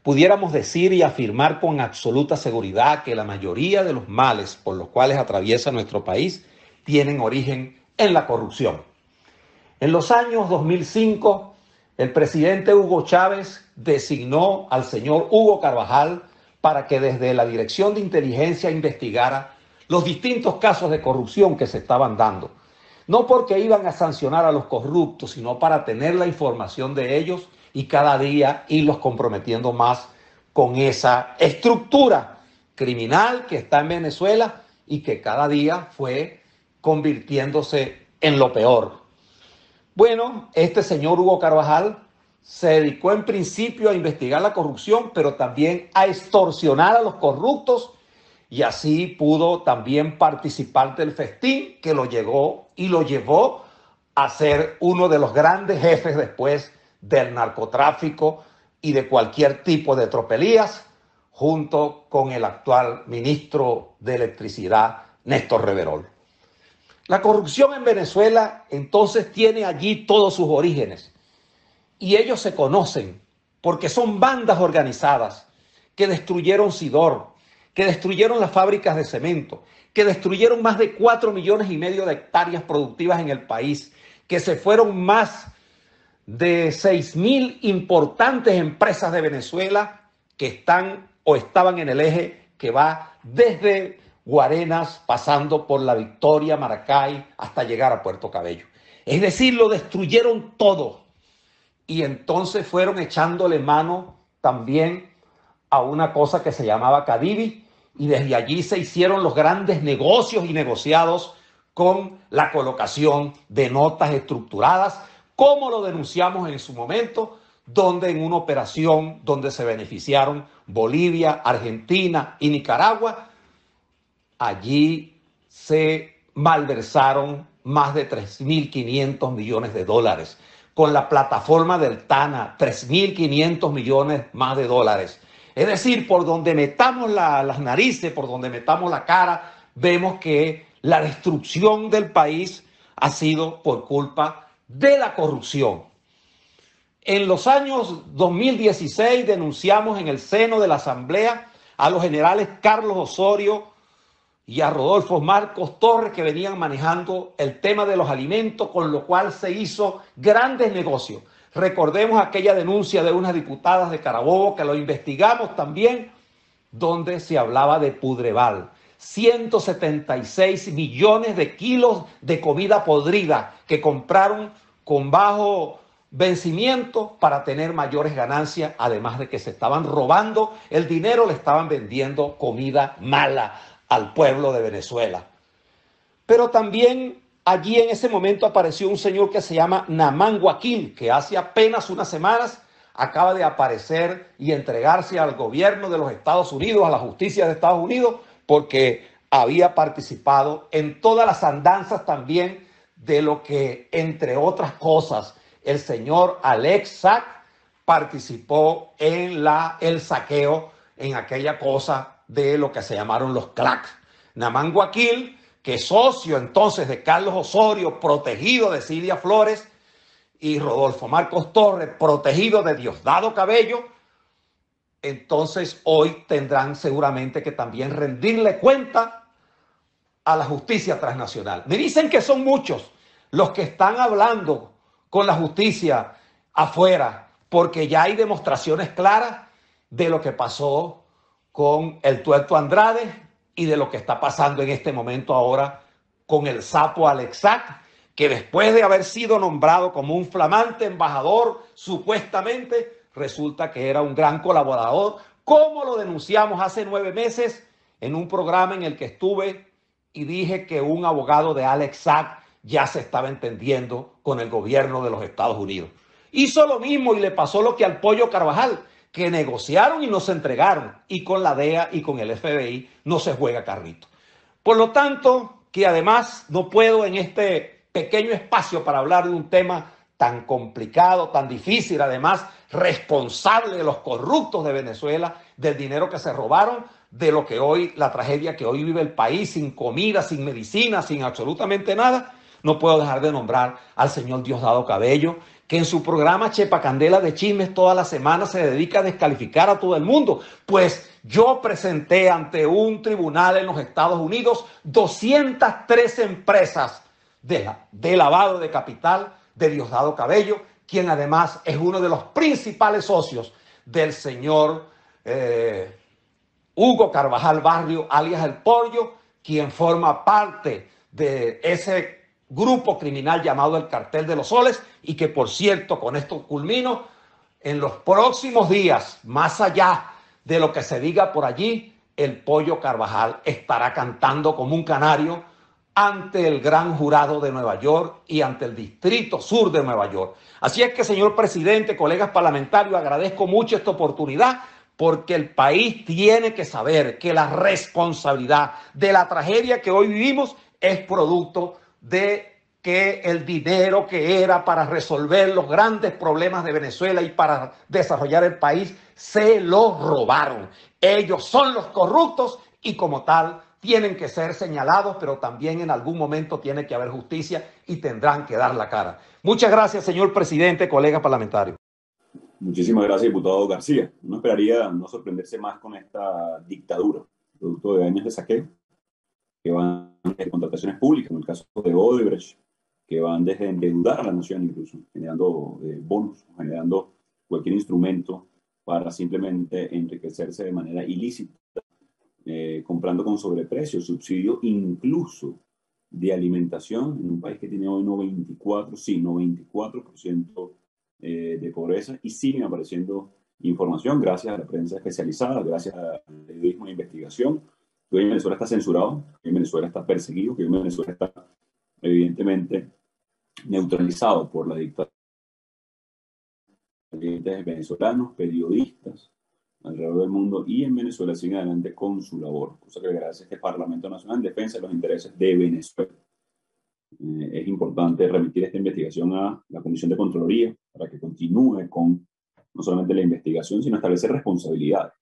Pudiéramos decir y afirmar con absoluta seguridad que la mayoría de los males por los cuales atraviesa nuestro país tienen origen en la corrupción. En los años 2005, el presidente Hugo Chávez designó al señor Hugo Carvajal para que desde la Dirección de Inteligencia investigara los distintos casos de corrupción que se estaban dando. No porque iban a sancionar a los corruptos, sino para tener la información de ellos y cada día irlos comprometiendo más con esa estructura criminal que está en Venezuela y que cada día fue convirtiéndose en lo peor. Bueno, este señor Hugo Carvajal se dedicó en principio a investigar la corrupción, pero también a extorsionar a los corruptos, y así pudo también participar del festín que lo llevó a ser uno de los grandes jefes después del narcotráfico y de cualquier tipo de tropelías, junto con el actual ministro de Electricidad, Néstor Reverol. La corrupción en Venezuela entonces tiene allí todos sus orígenes y ellos se conocen porque son bandas organizadas que destruyeron Sidor, que destruyeron las fábricas de cemento, que destruyeron más de 4,5 millones de hectáreas productivas en el país, que se fueron más de 6,000 importantes empresas de Venezuela que están o estaban en el eje que va desde Guarenas, pasando por La Victoria, Maracay, hasta llegar a Puerto Cabello. Es decir, lo destruyeron todo. Y entonces fueron echándole mano también a una cosa que se llamaba Cadivi, y desde allí se hicieron los grandes negocios y negociados con la colocación de notas estructuradas, como lo denunciamos en su momento, donde en una operación donde se beneficiaron Bolivia, Argentina y Nicaragua, allí se malversaron más de 3.500 millones de dólares. Con la plataforma del TANA, 3.500 millones más de dólares. Es decir, por donde metamos las narices, por donde metamos la cara, vemos que la destrucción del país ha sido por culpa de la corrupción. En los años 2016 denunciamos en el seno de la Asamblea a los generales Carlos Osorio y a Rodolfo Marcos Torres, que venían manejando el tema de los alimentos, con lo cual se hizo grandes negocios. Recordemos aquella denuncia de unas diputadas de Carabobo, que lo investigamos también, donde se hablaba de Pudreval. 176 millones de kilos de comida podrida que compraron con bajo vencimiento para tener mayores ganancias, además de que se estaban robando el dinero, le estaban vendiendo comida mala al pueblo de Venezuela. Pero también allí en ese momento apareció un señor que se llama Namán Guaquil, que hace apenas unas semanas acaba de aparecer y entregarse al gobierno de los Estados Unidos, a la justicia de Estados Unidos, porque había participado en todas las andanzas también de lo que, entre otras cosas, el señor Alex Sack participó en el saqueo, en aquella cosa de lo que se llamaron los CLAC. Namán Guaquil, que es socio entonces de Carlos Osorio, protegido de Cilia Flores, y Rodolfo Marcos Torres, protegido de Diosdado Cabello, entonces hoy tendrán seguramente que también rendirle cuenta a la justicia transnacional. Me dicen que son muchos los que están hablando con la justicia afuera, porque ya hay demostraciones claras de lo que pasó con el Tuerto Andrade y de lo que está pasando en este momento ahora con el sapo Alex Sack, que después de haber sido nombrado como un flamante embajador, supuestamente, resulta que era un gran colaborador, como lo denunciamos hace 9 meses en un programa en el que estuve y dije que un abogado de Alex Sack ya se estaba entendiendo con el gobierno de los Estados Unidos. Hizo lo mismo y le pasó lo que al Pollo Carvajal, que negociaron y no se entregaron, y con la DEA y con el FBI no se juega carrito. Por lo tanto, que además no puedo en este pequeño espacio para hablar de un tema tan complicado, tan difícil, además responsable de los corruptos de Venezuela, del dinero que se robaron, de lo que hoy, la tragedia que hoy vive el país, sin comida, sin medicina, sin absolutamente nada. No puedo dejar de nombrar al señor Diosdado Cabello, que en su programa Chepa Candela de Chismes toda la semana se dedica a descalificar a todo el mundo. Pues yo presenté ante un tribunal en los Estados Unidos 203 empresas de lavado de capital de Diosdado Cabello, quien además es uno de los principales socios del señor Hugo Carvajal Barrio, alias El Pollo, quien forma parte de ese grupo criminal llamado el Cartel de los Soles, y que, por cierto, con esto culmino, en los próximos días, más allá de lo que se diga por allí, el Pollo Carvajal estará cantando como un canario ante el gran jurado de Nueva York y ante el Distrito Sur de Nueva York. Así es que, señor presidente, colegas parlamentarios, agradezco mucho esta oportunidad, porque el país tiene que saber que la responsabilidad de la tragedia que hoy vivimos es producto de que el dinero que era para resolver los grandes problemas de Venezuela y para desarrollar el país, se lo robaron. Ellos son los corruptos y como tal tienen que ser señalados, pero también en algún momento tiene que haber justicia y tendrán que dar la cara. Muchas gracias, señor presidente, colegas parlamentarios.
Muchísimas gracias, diputado García. Uno esperaría no sorprenderse más con esta dictadura producto de años de saqueo, que van desde contrataciones públicas, en el caso de Odebrecht, que van desde endeudar a la nación incluso, generando bonos, generando cualquier instrumento para simplemente enriquecerse de manera ilícita, comprando con sobreprecio, subsidio incluso de alimentación en un país que tiene hoy 94% de pobreza, y siguen apareciendo información gracias a la prensa especializada, gracias al periodismo de investigación. Que hoy en Venezuela está censurado, que hoy en Venezuela está perseguido, que hoy en Venezuela está evidentemente neutralizado por la dictadura. Venezolanos, periodistas alrededor del mundo y en Venezuela siguen adelante con su labor, cosa que agradece este Parlamento Nacional en defensa de los intereses de Venezuela. Es importante remitir esta investigación a la Comisión de Contraloría para que continúe con no solamente la investigación, sino establecer responsabilidades.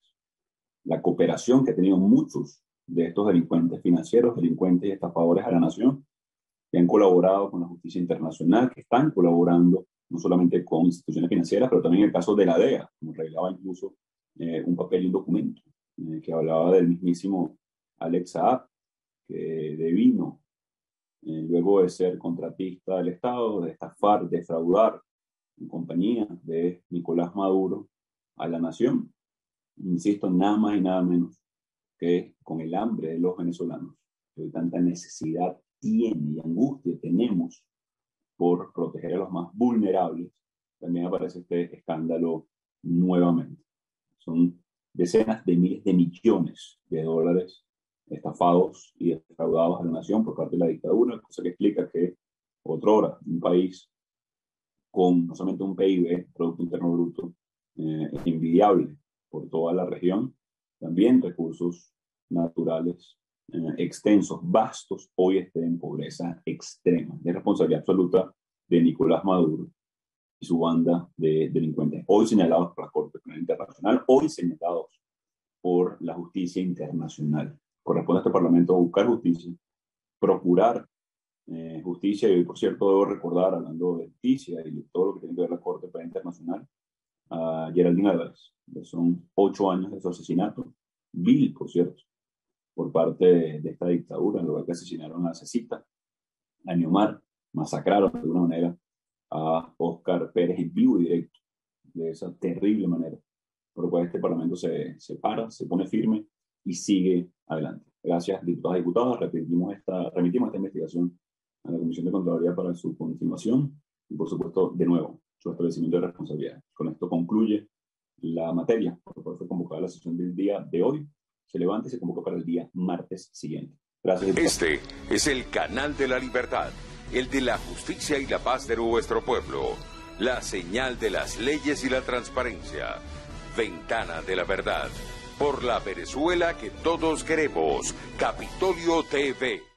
La cooperación que han tenido muchos de estos delincuentes financieros, delincuentes y estafadores a la nación, que han colaborado con la justicia internacional, que están colaborando no solamente con instituciones financieras, pero también en el caso de la DEA, como revelaba incluso un papel y un documento que hablaba del mismísimo Alex Saab, que devino, luego de ser contratista del Estado, de estafar, defraudar en compañía de Nicolás Maduro a la nación. Insisto, nada más y nada menos que con el hambre de los venezolanos, que hoy tanta necesidad tiene y angustia tenemos por proteger a los más vulnerables, también aparece este escándalo nuevamente. Son decenas de miles de millones de dólares estafados y defraudados a la nación por parte de la dictadura, cosa que explica que otrora un país con no solamente un PIB, Producto Interno Bruto, envidiable por toda la región, también recursos naturales extensos, vastos, hoy esté en pobreza extrema. Es responsabilidad absoluta de Nicolás Maduro y su banda de delincuentes, hoy señalados por la Corte Penal Internacional, hoy señalados por la justicia internacional. Corresponde a este Parlamento buscar justicia, procurar justicia, y hoy, por cierto, debo recordar, hablando de justicia y de todo lo que tiene que ver la Corte Penal Internacional, a Geraldine Álvarez. Son 8 años de su asesinato, vil, por cierto, por parte de esta dictadura, en lugar que asesinaron a Cecita, a Niomar, masacraron de alguna manera a Óscar Pérez en vivo y directo, de esa terrible manera, por lo cual este Parlamento se para, se pone firme y sigue adelante. Gracias, diputadas y diputados. Remitimos esta investigación a la Comisión de Contraloría para su continuación y, por supuesto, de nuevo, su establecimiento de responsabilidad. Con esto concluye la materia, por lo cual fue convocada la sesión del día de hoy. Se levanta y se convoca para el día martes siguiente. Gracias.
Este es el Canal de la Libertad, el de la justicia y la paz de nuestro pueblo. La señal de las leyes y la transparencia. Ventana de la Verdad. Por la Venezuela que todos queremos. Capitolio TV.